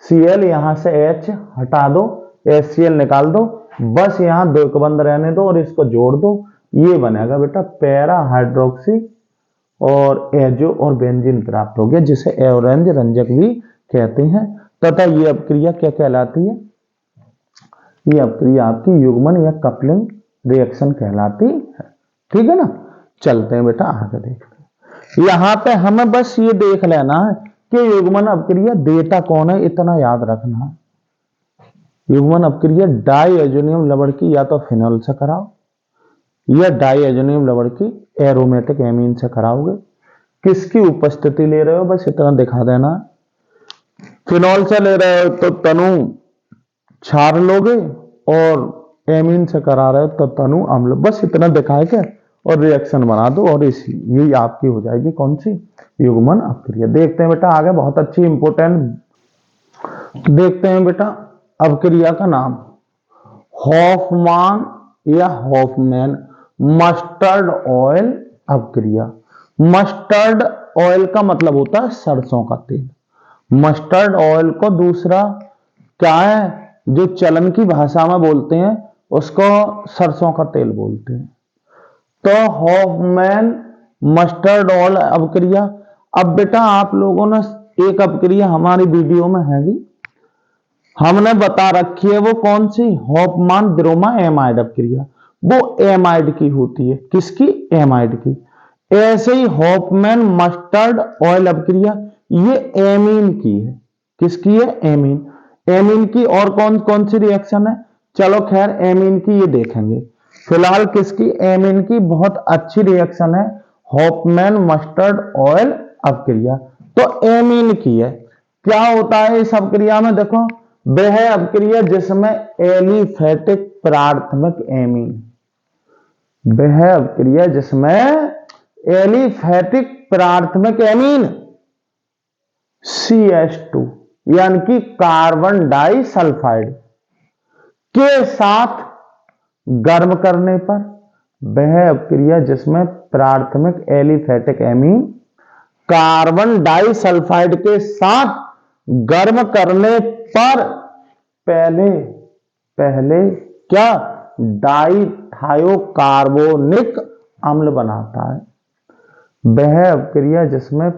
Cl यहां से H हटा दो, HCl निकाल दो, बस यहां दो बंद रहने दो और इसको जोड़ दो, ये बनेगा बेटा पैरा हाइड्रोक्सी और एजो और बेंजीन प्राप्त हो गया, जिसे ऑरेंज रंजक भी कहते हैं। तथा ये अपक्रिया क्या कहलाती है? ये अपक्रिया आपकी युग्मन या कपलिंग रिएक्शन कहलाती है। ठीक है ना? चलते हैं बेटा आगे देखते हैं। यहां पे हमें बस ये देख लेना है कि युग्मन अपक्रिया देता कौन है, इतना याद रखना है। युग्मन अपक्रिया डाइएजोनियम लवण की या तो फिनॉल से कराओ या डाइएजोनियम लवण की एरोमेटिक एमीन से कराओगे। किसकी उपस्थिति ले रहे हो बस इतना दिखा देना। फिनॉल से ले रहे हो तो तनु क्षार लोगे और एमीन से करा रहे हो तो तनु अम्ल, बस इतना दिखाए क्या और रिएक्शन बना दो और इसी यही आपकी हो जाएगी कौन सी? युग्मन अपक्रिया। देखते हैं बेटा आगे, बहुत अच्छी इंपोर्टेंट देखते हैं बेटा अपक्रिया का नाम हॉफमान या हॉफमैन मस्टर्ड ऑयल अपक्रिया। मस्टर्ड ऑयल का मतलब होता है सरसों का तेल। मस्टर्ड ऑयल को दूसरा क्या है जो चलन की भाषा में बोलते हैं उसको सरसों का तेल बोलते हैं। तो हॉफमैन मस्टर्ड ऑयल अपक्रिया। अब बेटा आप लोगों ने एक अपक्रिया हमारी वीडियो में हैगी, हमने बता रखी है, वो कौन सी? हॉफमान ब्रोमा एमाइड अपक्रिया। वो एमाइड की होती है। किसकी? एमाइड की। ऐसे ही हॉफमैन मस्टर्ड ऑयल अपक्रिया ये एमीन की है। किसकी है? एमीन। एमीन की और कौन कौन सी रिएक्शन है? चलो खैर एमीन की ये देखेंगे फिलहाल। किसकी? एमीन की बहुत अच्छी रिएक्शन है हॉफमैन मस्टर्ड ऑयल अपक्रिया। तो एमीन की है। क्या होता है इस अपक्रिया में? देखो वह अपक्रिया जिसमें एलिफेटिक प्राथमिक एमीन, वह अपक्रिया जिसमें एलिफेटिक प्राथमिक एमीन CH2 यानी कि कार्बन डाइसल्फाइड के साथ गर्म करने पर, वह अपक्रिया जिसमें प्राथमिक एलिफेटिक एमीन कार्बन डाइसल्फाइड के साथ गर्म करने पर पहले क्या? डाइथायोकार्बोनिक अम्ल बनाता है। वह अपक्रिया जिसमें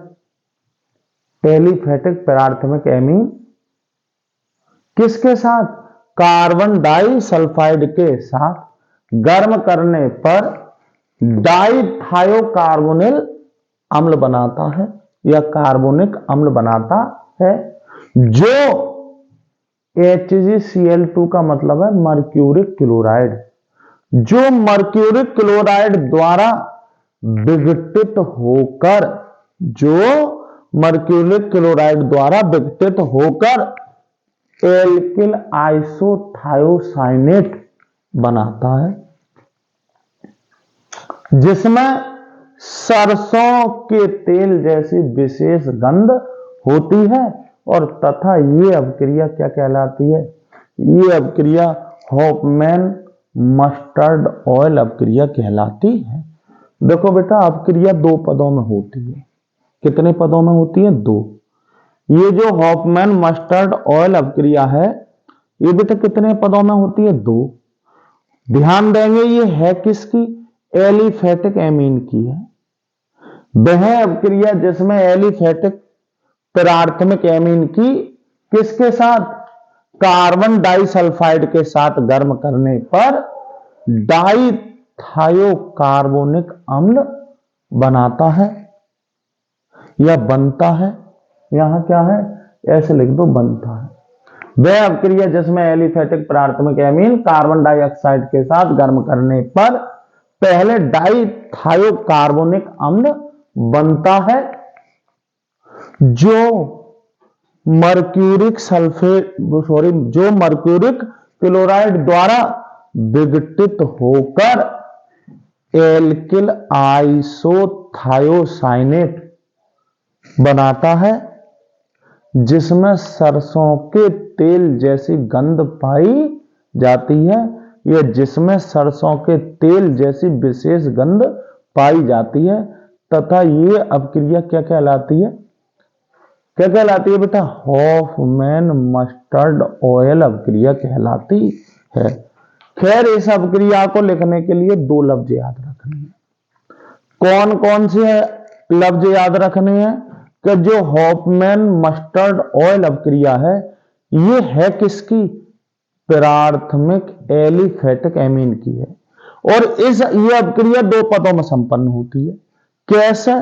एलिफेटिक प्राथमिक एमीन किसके साथ? कार्बन डाइसल्फाइड के साथ गर्म करने पर डाइथायोकार्बोनिल अम्ल बनाता है या कार्बोनिक अम्ल बनाता है, जो HgCl2 का मतलब है मर्क्यूरिक क्लोराइड, जो मर्क्यूरिक क्लोराइड द्वारा विघटित होकर, जो मर्क्यूरिक क्लोराइड द्वारा विघटित होकर एल्किल आइसोथायोसाइनेट बनाता है, जिसमें सरसों के तेल जैसी विशेष गंध होती है। और तथा ये अपक्रिया क्या कहलाती है? ये अपक्रिया हॉफमैन मस्टर्ड ऑयल अपक्रिया कहलाती है। देखो बेटा अपक्रिया दो पदों में होती है। कितने पदों में होती है? दो। ये जो हॉफमैन मस्टर्ड ऑयल अपक्रिया है ये बेटा कितने पदों में होती है? दो। ध्यान देंगे ये है किसकी? एलिफेटिक एमीन की है। वह अपक्रिया जिसमें एलिफेटिक प्राथमिक एमीन की किसके साथ? कार्बन डाइसल्फाइड के साथ गर्म करने पर डाइथायोकार्बोनिक अम्ल बनाता है या बनता है। यहां क्या है? ऐसे लिख दो, बनता है। वह अपक्रिया जिसमें एलिफेटिक प्राथमिक एमीन कार्बन डाइऑक्साइड के साथ गर्म करने पर पहले डाइथायोकार्बोनिक अम्ल बनता है, जो मर्क्यूरिक क्लोराइड द्वारा विघटित होकर एल्किल आइसोथायोसाइनेट बनाता है, जिसमें सरसों के तेल जैसी गंध पाई जाती है, या जिसमें सरसों के तेल जैसी विशेष गंध पाई जाती है तथा ये अपक्रिया क्या कहलाती है? क्या कहलाती है बेटा? हॉफमैन मस्टर्ड ऑयल अपक्रिया कहलाती है। खैर, इस अपक्रिया को लिखने के लिए 2 लफ्ज याद रखने हैं। कौन कौन से लफ्ज याद रखने हैं? कि जो हॉफमैन मस्टर्ड ऑयल अपक्रिया है, ये है किसकी? प्राथमिक एलिफेटिक एमीन की है। और ये अपक्रिया 2 पदों में संपन्न होती है। कैसे?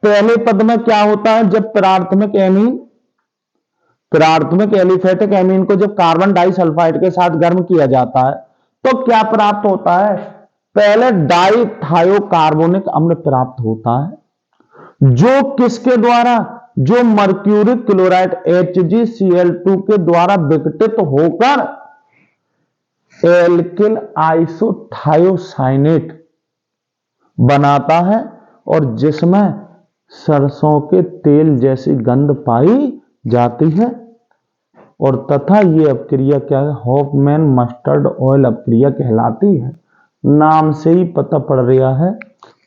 पहले पद में क्या होता है? जब प्राथमिक एलिफेटिक एमीन को जब कार्बन डाइसल्फाइड के साथ गर्म किया जाता है तो क्या प्राप्त होता है? पहले डाइथायोकार्बोनिक अम्ल प्राप्त होता है, जो किसके द्वारा? जो मर्क्यूरिक क्लोराइड HgCl2 के द्वारा विघटित होकर एल्किल आइसोथायोसाइनेट बनाता है और जिसमें सरसों के तेल जैसी गंध पाई जाती है। और तथा ये अपक्रिया क्या है? हॉफमैन मस्टर्ड ऑयल अपक्रिया कहलाती है। नाम से ही पता पड़ रहा है,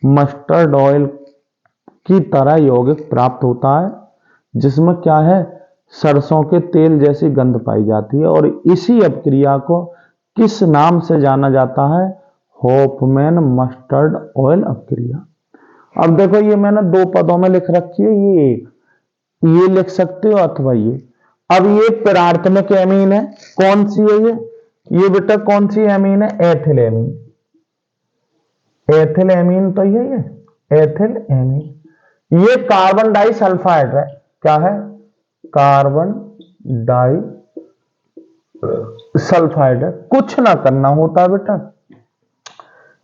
मस्टर्ड ऑयल की तरह यौगिक प्राप्त होता है जिसमें क्या है? सरसों के तेल जैसी गंध पाई जाती है। और इसी अपक्रिया को किस नाम से जाना जाता है? हॉफमैन मस्टर्ड ऑयल अपक्रिया। अब देखो, ये मैंने 2 पदों में लिख रखी है, ये लिख सकते हो अथवा ये। अब ये प्राथमिक एमीन है। कौन सी है ये? ये बेटा कौन सी एमीन है? Ethyl amine. एथिल एमीन तो ये है, एथिल एमीन। ये कार्बन डाइसल्फाइड है। क्या है? कार्बन डाइसल्फाइड है। कुछ ना करना होता बेटा,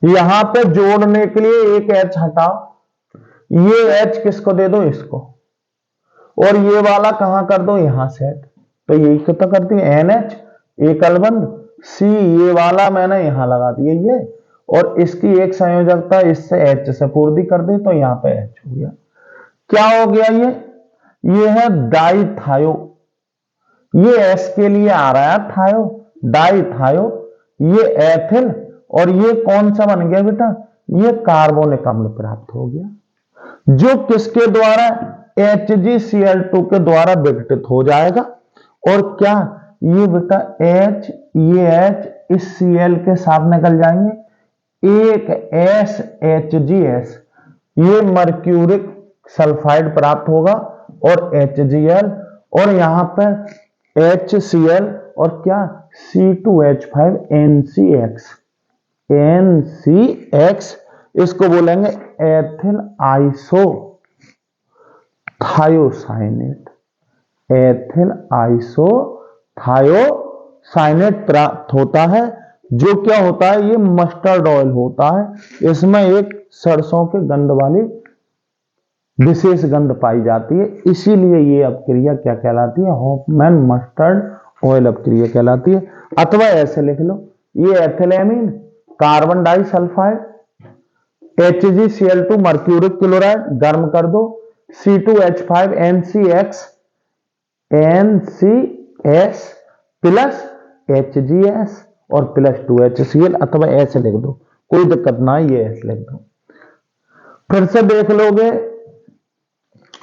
यहां पे जोड़ने के लिए एक H हटाओ, ये H किसको दे दो? इसको। और ये वाला कहां कर दो? यहां सेट। तो यही तो कर दी NH, एकल बंध C, ये वाला मैंने यहां लगा दिया ये, और इसकी एक संयोजकता इससे H से पूर्ति कर दे तो यहां पे H हो गया। क्या हो गया ये है डाइथायो। ये S के लिए आ रहा है थायो, डाइथायो। ये एथिल, और ये कौन सा बन गया बेटा? ये कार्बोनिक अम्ल प्राप्त हो गया, जो किसके द्वारा? HgCl2 के द्वारा विघटित हो जाएगा। और क्या ये बेटा H, ये H इस Cl के साथ निकल जाएंगे, एक S HgS, ये मर्क्यूरिक सल्फाइड प्राप्त होगा और HgL, और यहां पर HCl और क्या? C2H5NCX, NCX, इसको बोलेंगे एथिल आइसोथायोसाइनेट। एथिल आइसोथायोसाइनेट प्राप्त होता है, जो क्या होता है? ये मस्टर्ड ऑयल होता है। इसमें एक सरसों के गंध वाली विशेष गंध पाई जाती है, इसीलिए ये अपक्रिया क्या कहलाती है? हॉफमैन मस्टर्ड ऑयल अपक्रिया कहलाती है। अथवा ऐसे लिख लो, ये ethylamine, carbon disulphide, HgCl2 mercuric chloride गर्म कर दो, C2H5NCX NCS प्लस HgS और प्लस 2HCl, अथवा ऐसे लिख दो, कोई दिक्कत ना, ये ऐसे लिख दो। फिर से देख लोगे,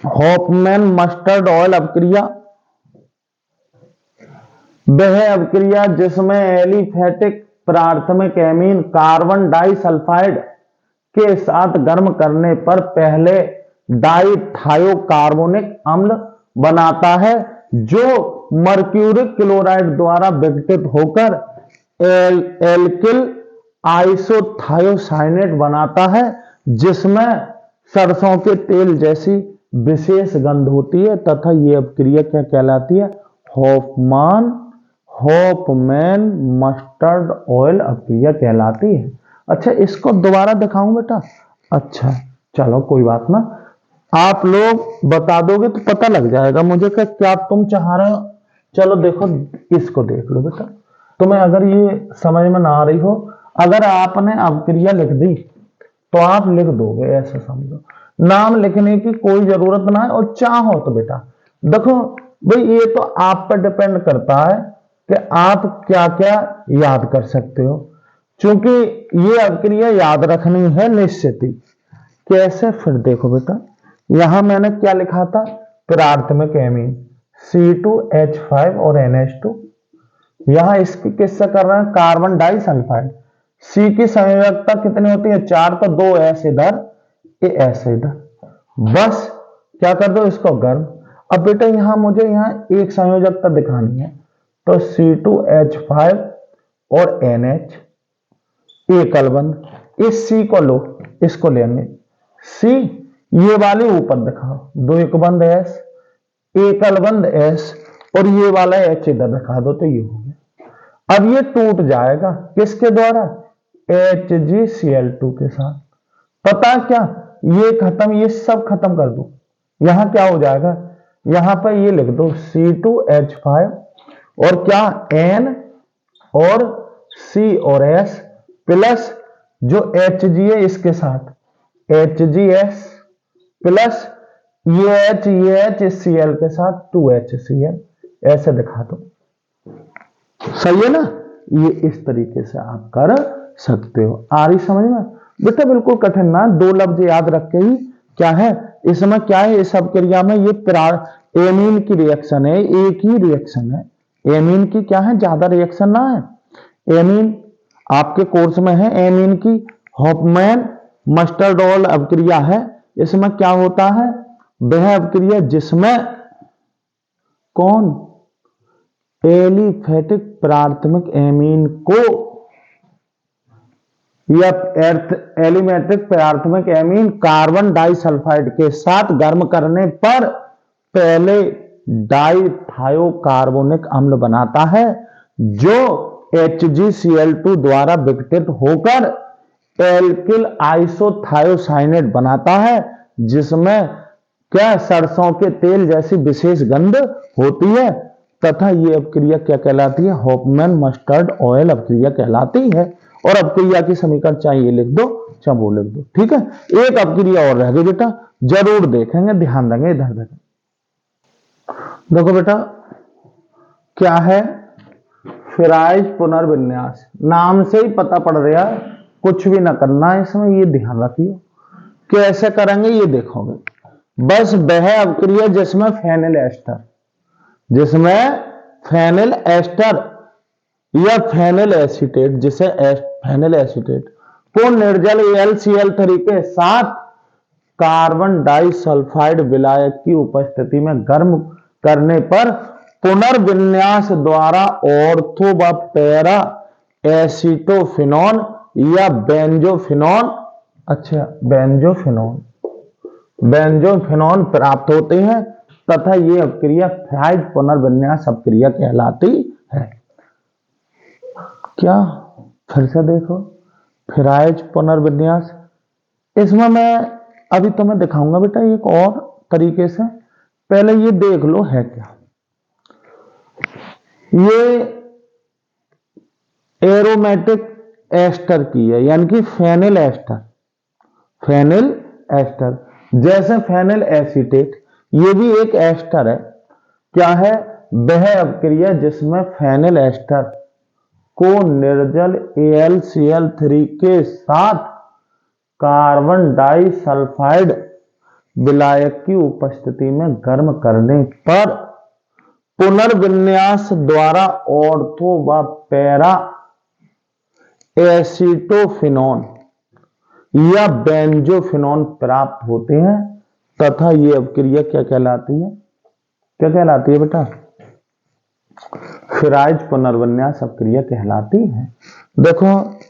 हॉफमैन मस्टर्ड ऑयल अपक्रिया वह अपक्रिया जिसमें एलिफेटिक प्राथमिक एमीन कार्बन डाइसल्फाइड के साथ गर्म करने पर पहले डाइथायोकार्बोनिक अम्ल बनाता है, जो मर्क्यूरिक क्लोराइड द्वारा विघटित होकर एल्किल आइसोथायोसाइनेट बनाता है, जिसमें सरसों के तेल जैसी विशेष गंध होती है। तथा यह अपक्रिया क्या कहलाती है? हॉफमैन मस्टर्ड ऑयल अपक्रिया कहलाती है। अच्छा, इसको दोबारा दिखाऊं बेटा? अच्छा चलो कोई बात ना, आप लोग बता दोगे तो पता लग जाएगा मुझे कि क्या तुम चाह रहे हो। चलो देखो, इसको देख लो बेटा, तुम्हें अगर ये समझ में ना आ रही हो, अगर आपने अपक्रिया लिख दी तो आप लिख दोगे, ऐसा समझो। नाम लिखने की कोई जरूरत ना है, और चाहो तो बेटा देखो भाई, ये तो आप पर डिपेंड करता है कि आप क्या क्या याद कर सकते हो, क्योंकि ये अपक्रिया याद रखनी है निश्चित ही। कैसे? फिर देखो बेटा, यहां मैंने क्या लिखा था, प्राथमिक एमीन C2H5 और NH2। यहां इसकी किससे कर रहे हैं, कार्बन डाइसल्फाइड। सी की संयोजकता कितनी होती है, 4, तो 2 S इधर, ये S इधर। बस क्या कर दो, इसको गर्म। अब बेटा यहां मुझे यहां एक संयोजकता दिखानी है, तो C2H5 और NH, एकल बंध। इस C को लो, इसको लेंगे C, ये वाली ऊपर दिखाओ, द्विक बंध S, एकल बंध S, और ये वाला H इधर दिखा दो, तो ये हो गया। अब ये टूट जाएगा किसके द्वारा, HgCl2 के साथ। पता क्या, ये खत्म, ये सब खत्म कर दो, यहां क्या हो जाएगा, यहां पर ये लिख दो C2H5 और क्या N और C और S प्लस जो Hg है इसके साथ HgS प्लस ये H Cl के साथ 2HCl, ऐसे दिखा दो। सही है ना, ये इस तरीके से आप कर सकते हो। आ रही समझ में बेटा? बिल्कुल कठिन ना, 2 लफ्ज याद रख के ही क्या है इसमें, क्या है इस अपक्रिया में, ये एमीन की रिएक्शन है, एक ही रिएक्शन है। एमीन की क्या है, ज्यादा रिएक्शन ना है। एमीन आपके कोर्स में है, एमीन की हॉफमैन मस्टरडॉल अपक्रिया है। इसमें क्या होता है, वह अपक्रिया जिसमें कौन, एलिफेटिक प्राथमिक एमीन को या एलिमेटिक प्राथमिक एमीन कार्बन डाइसल्फाइड के साथ गर्म करने पर पहले डाइथायोकार्बोनिक अम्ल बनाता है, जो HgCl2 द्वारा विघटित होकर एल्किल आइसोथायोसाइनेट बनाता है, जिसमें क्या सरसों के तेल जैसी विशेष गंध होती है, तथा यह अपक्रिया क्या कहलाती है, हॉफमैन मस्टर्ड ऑयल अपक्रिया कहलाती है। और अपक्रिया की समीकरण चाहिए लिख दो, चाहे वो लिख दो, ठीक है। एक अपक्रिया और रह गई बेटा, जरूर देखेंगे, ध्यान देंगे, इधर देखो। देखो बेटा क्या है, फिराइज पुनर्विन्यास, नाम से ही पता पड़ रहा है, कुछ भी ना करना है इसमें, ये ध्यान रखिए। कैसे करेंगे ये देखोगे। बस वह अपक्रिया जिसमें फेनिल एस्टर या फेनिल एसीटेट, जिसे फेनिल एसीटेट को निर्जल AlCl3 के साथ कार्बन डाइसल्फाइड विलायक की उपस्थिति में गर्म करने पर पुनर्विन्यास द्वारा ऑर्थो व पैरा एसीटोफिनॉन या बेंजोफिनॉन, अच्छा बेंजोफिनॉन प्राप्त होते हैं, तथा ये अपक्रिया फ्राइज पुनर्विन्यास अपक्रिया कहलाती है। क्या, फिर से देखो, फ्राइज पुनर्विन्यास, इसमें मैं अभी तुम्हें दिखाऊंगा बेटा एक और तरीके से, पहले ये देख लो है क्या। ये एरोमेटिक एस्टर की है, यानी कि फेनिल एस्टर, जैसे फेनिल एसीटेट, ये भी एक एस्टर है। क्या है, वह अपक्रिया जिसमें फेनिल एस्टर को निर्जल AlCl3 के साथ कार्बन डाइसल्फाइड विलायक की उपस्थिति में गर्म करने पर पुनर्विन्यास द्वारा ऑर्थो व पैरा एसीटोफिनॉन या बेंजोफिनॉन प्राप्त होते हैं, तथा ये अपक्रिया क्या कहलाती है बेटा, फ्राइज पुनर्विन्यास अपक्रिया कहलाती है। देखो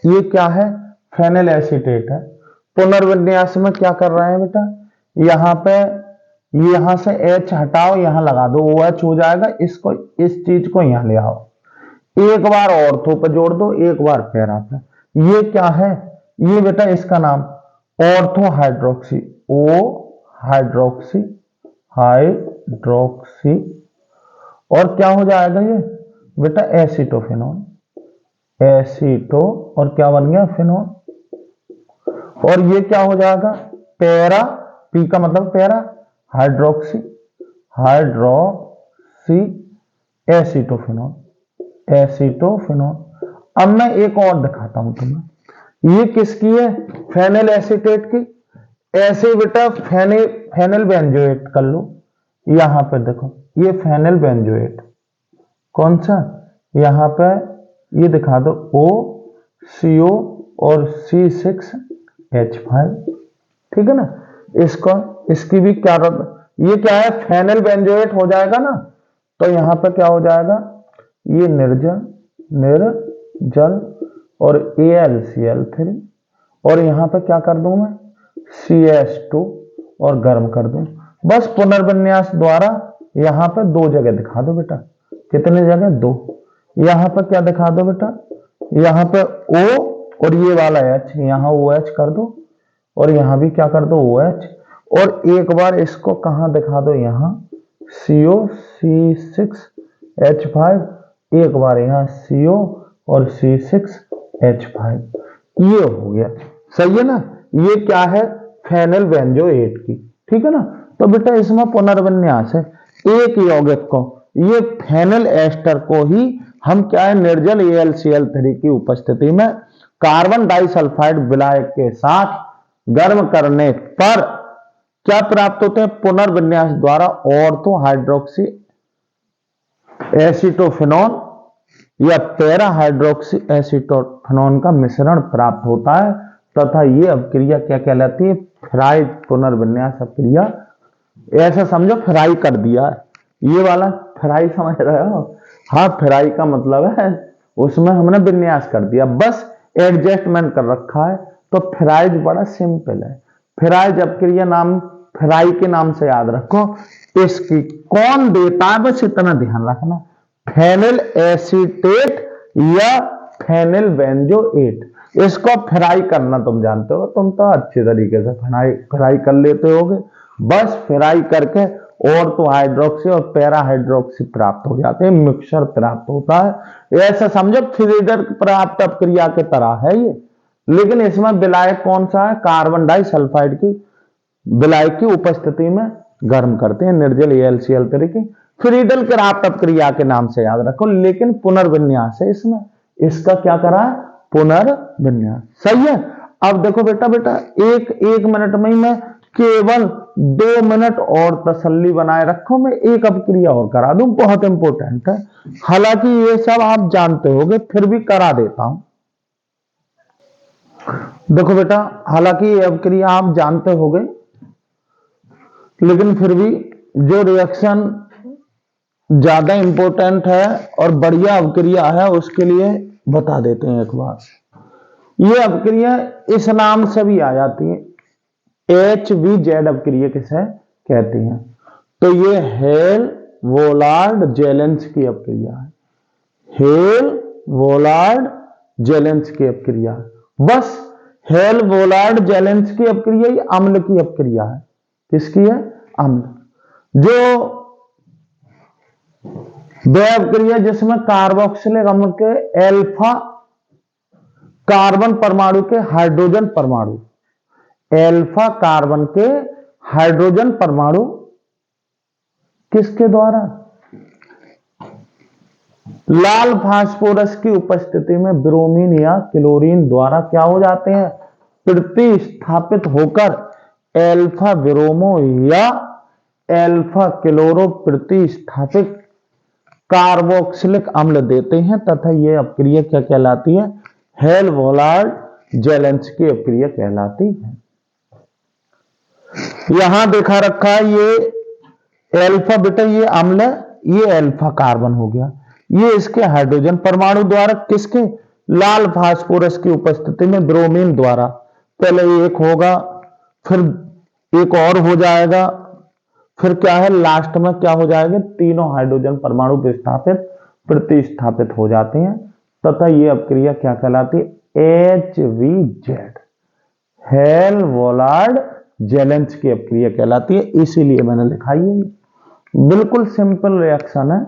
ये क्या है, फेनिल एसीटेट है, पुनर्विन्यास में क्या कर रहे हैं बेटा, यहां से H हटाओ, यहां लगा दो, OH हो जाएगा, इसको इस चीज को यहां ले आओ, एक बार ऑर्थो पर जोड़ दो, एक बार पैरा पे। ये क्या है, ये बेटा इसका नाम ऑर्थो हाइड्रोक्सी, हाइड्रोक्सी, और क्या हो जाएगा ये बेटा, एसीटोफिनॉन, और क्या बन गया, फिनॉन। और ये क्या हो जाएगा, पैरा, पी का मतलब पैरा, हाइड्रोक्सी एसीटोफिनॉन। अब मैं एक और दिखाता हूं तुम्हें, ये किसकी है, फेनिल एसीटेट की। ऐसे बेटा फेनिल बेंजोएट कर लो। यहां पे देखो ये फेनिल बेंजोएट कौन सा, यहां पे ये दिखा दो OCO और C6H5, ठीक है ना। इसकी भी क्या, ये क्या है, फेनिल बेंजोएट हो जाएगा ना, तो यहां पे क्या हो जाएगा, ये निर्जल और AlCl3, और यहां पे क्या कर दूं मैं, CH2 और गर्म कर दूं। बस पुनर्विन्यास द्वारा यहां पे 2 जगह दिखा दो बेटा, कितने जगह, 2। यहां पे क्या दिखा दो बेटा, यहां पे O और ये वाला H, यहां OH कर दो, और यहां भी क्या कर दो OH, और एक बार इसको कहां दिखा दो, यहां CO C6H5, एक बार यहां CO और C6H5, ये हो गया, सही है ना। ये क्या है, फेनिल बेंजोएट की, ठीक है ना। तो बेटा इसमें पुनर्विन्यास है एक यौगिक को, ये फेनिल एस्टर को ही हम क्या है, निर्जल AlCl3 की उपस्थिति में कार्बन डाइसल्फाइड विलायक के साथ गर्म करने पर क्या प्राप्त होते हैं, पुनर्विन्यास द्वारा ऑर्थो हाइड्रोक्सी एसीटोफिनोन या पैरा हाइड्रोक्सी एसीटोफिनोन का मिश्रण प्राप्त होता है, तथा ये अभिक्रिया क्या कहलाती है, फ्राई पुनर्विन्यास अभिक्रिया। ऐसा समझो फ्राई कर दिया, ये वाला फ्राई समझ रहे हो, हाँ फ्राई का मतलब है उसमें हमने विन्यास कर दिया, बस एडजस्टमेंट कर रखा है। तो फ्राइज बड़ा सिंपल है, फ्राइज अभिक्रिया नाम फ्राई के नाम से याद रखो। इसकी कौन देता है, बस इतना ध्यान रखना, फेनिल एसीटेट या फेनिल बेंजोएट। इसको फ्राई करना तुम जानते हो, तुम तो अच्छे तरीके से फ्राई कर लेते होगे। बस फ्राई करके और तो हाइड्रोक्सी और पैरा हाइड्रोक्सी प्राप्त हो जाते हैं, मिक्सचर प्राप्त होता है। ऐसा समझो फ्रीडर प्राप्त अपक्रिया के तरह है ये, लेकिन इसमें विलायक कौन सा है, कार्बन डाइसल्फाइड की विलायक की उपस्थिति में गर्म करते हैं, निर्जल AlCl3 की फ्रीडल प्राप्त अपक्रिया के नाम से याद रखो। लेकिन पुनर्विन्यास है इसमें, इसका क्या करा है, पुनर्विन्यास, सही है। अब देखो बेटा एक मिनट में ही मैं केवल 2 मिनट और तसल्ली बनाए रखो, मैं एक अपक्रिया और करा दूं, बहुत इंपॉर्टेंट है। हालांकि ये सब आप जानते होगे, फिर भी करा देता हूं। देखो बेटा, हालांकि ये अपक्रिया आप जानते होगे, लेकिन फिर भी जो रिएक्शन ज्यादा इंपॉर्टेंट है और बढ़िया अपक्रिया है, उसके लिए बता देते हैं एक बार। ये अपक्रिया इस नाम से भी आ जाती है, HVZ अपक्रिया किसे कहती हैं, तो ये हेल वोलार्ड जेलेंस्की अपक्रिया है, हेल वोलार्ड जेलेंस्की अपक्रिया। बस हेल वोलार्ड जेलेंस्की अपक्रिया ही अम्ल की अपक्रिया है, किसकी है, अम्ल। जो वह अपक्रिया जिसमें कार्बोक्सिलिक अम्ल के एल्फा कार्बन परमाणु के हाइड्रोजन परमाणु, एल्फा कार्बन के हाइड्रोजन परमाणु किसके द्वारा, लाल फास्फोरस की उपस्थिति में ब्रोमीन या क्लोरीन द्वारा क्या हो जाते हैं, प्रतिस्थापित होकर एल्फा ब्रोमो या एल्फा क्लोरो प्रतिस्थापित कार्बोक्सिलिक अम्ल देते हैं, तथा यह अपक्रिया क्या कहलाती है, हेल वोलार्ड जेलेंस्की अपक्रिया कहलाती है। यहां देखा रखा है ये एल्फा, बेटा ये अम्ल है, ये एल्फा कार्बन हो गया, ये इसके हाइड्रोजन परमाणु द्वारा किसके, लाल फास्फोरस की उपस्थिति में ब्रोमीन द्वारा, पहले एक होगा फिर एक और हो जाएगा, फिर क्या है लास्ट में क्या हो जाएगा, तीनों हाइड्रोजन परमाणु प्रतिस्थापित हो जाते हैं, तथा ये अपक्रिया क्या कहलाती है, HVZ हेल वोलार्ड जेलेंस्की अपक्रिया कहलाती है। इसीलिए मैंने लिखा ये बिल्कुल सिंपल रिएक्शन है,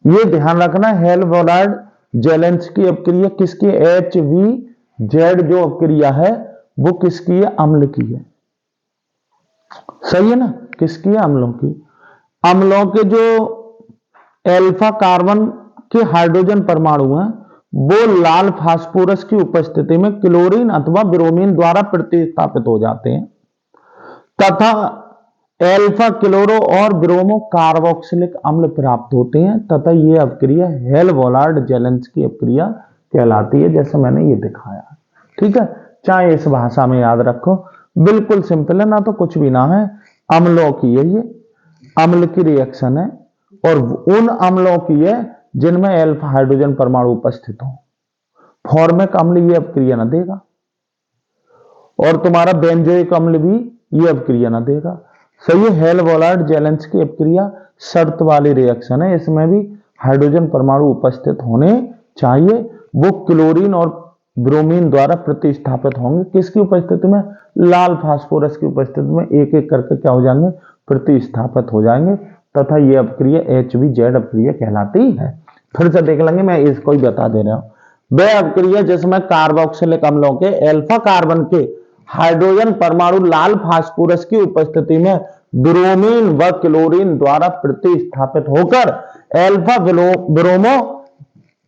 ये ध्यान रखना, हेल वोलार्ड जेलेंस्की अपक्रिया किसकी, HVZ जो अपक्रिया है वो किसकी है, अम्ल की है, सही है ना, किसकी है, अम्लों की। अम्लों के जो एल्फा कार्बन के हाइड्रोजन परमाणु हैं वो लाल फास्फोरस की उपस्थिति में क्लोरीन अथवा ब्रोमीन द्वारा प्रतिस्थापित हो जाते हैं, तथा एल्फा क्लोरो और ब्रोमो कार्बोक्सिलिक अम्ल प्राप्त होते हैं तथा ये अपक्रिया हेल-वोलार्ड जेलेंस्की अपक्रिया कहलाती है, जैसे मैंने ये दिखाया। ठीक है, चाहे इस भाषा में याद रखो, बिल्कुल सिंपल है, ना तो कुछ भी ना है। अम्लों की है, ये अम्ल की रिएक्शन है और उन अम्लों की है जिनमें एल्फा हाइड्रोजन परमाणु उपस्थित हो। फॉर्मिक अम्ल ये अपक्रिया न देगा और तुम्हारा बेंजोइक अम्ल भी ये अपक्रिया न देगा। सही है, हेल-वोलार्ड जेलेंस्की अपक्रिया शर्त वाली रिएक्शन है, इसमें भी हाइड्रोजन परमाणु उपस्थित होने चाहिए। वो क्लोरीन और ब्रोमीन द्वारा प्रतिस्थापित होंगे, किसकी उपस्थिति में? लाल फास्फोरस की उपस्थिति में एक एक करके क्या हो जाएंगे? प्रतिस्थापित हो जाएंगे तथा ये अपक्रिया HBZ अपक्रिया कहलाती है। फिर से देख लेंगे, मैं इसको ही बता दे रहा हूं। वह अपक्रिया जिसमें कार्बोक्सिलिक अम्लों के एल्फा कार्बन के हाइड्रोजन परमाणु लाल फास्फोरस की उपस्थिति में ब्रोमीन व क्लोरीन द्वारा प्रतिस्थापित होकर एल्फा ब्रोमो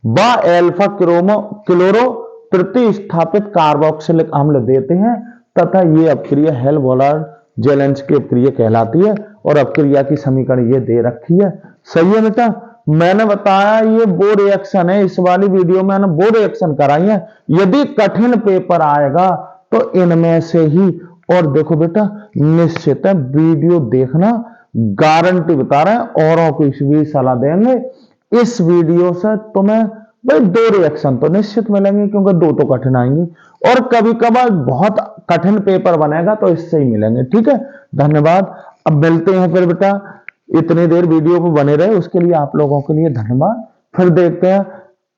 व एल्फा क्लोरो प्रतिस्थापित कार्बोक्सिलिक अम्ल देते हैं तथा ये अपक्रिया हेल-वोलार्ड जेलेंस्की अपक्रिया कहलाती है और अपक्रिया की समीकरण ये दे रखी है। सही है बेटा, मैंने बताया ये वो रिएक्शन है, इस वाली वीडियो में मैंने वो रिएक्शन कराई है। यदि कठिन पेपर आएगा तो इनमें से ही, और देखो बेटा निश्चित है वीडियो देखना, गारंटी बता रहे हैं, औरों को भी सलाह देंगे। इस वीडियो से तुम्हें भाई 2 रिएक्शन तो निश्चित मिलेंगे क्योंकि 2 तो कठिन आएंगे और कभी कभार बहुत कठिन पेपर बनेगा तो इससे ही मिलेंगे। ठीक है, धन्यवाद। अब मिलते हैं फिर बेटा, इतनी देर वीडियो पे बने रहे उसके लिए आप लोगों के लिए धन्यवाद। फिर देखते हैं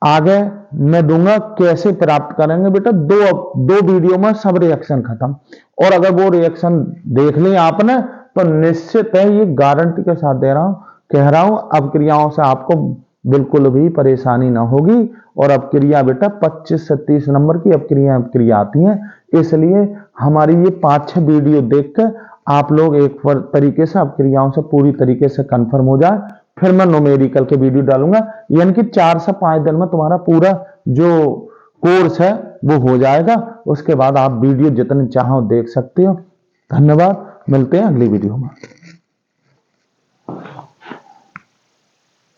आगे मैं दूंगा कैसे प्राप्त करेंगे बेटा। दो वीडियो में सब रिएक्शन खत्म, और अगर वो रिएक्शन देख ली आपने तो निश्चित है, ये गारंटी के साथ दे रहा हूं, कह रहा हूं, अपक्रियाओं से आपको बिल्कुल भी परेशानी ना होगी। और अपक्रिया बेटा 25 से 30 नंबर की अपक्रिया आती हैं, इसलिए हमारी ये 5-6 वीडियो देख कर आप लोग एक तरीके से अपक्रियाओं से पूरी तरीके से कंफर्म हो जाए। फिर मैं न्यूमेरिकल के वीडियो डालूंगा, यानी कि 4 से 5 दिन में तुम्हारा पूरा जो कोर्स है वो हो जाएगा। उसके बाद आप वीडियो जितने चाहो देख सकते हो। धन्यवाद, मिलते हैं अगली वीडियो में।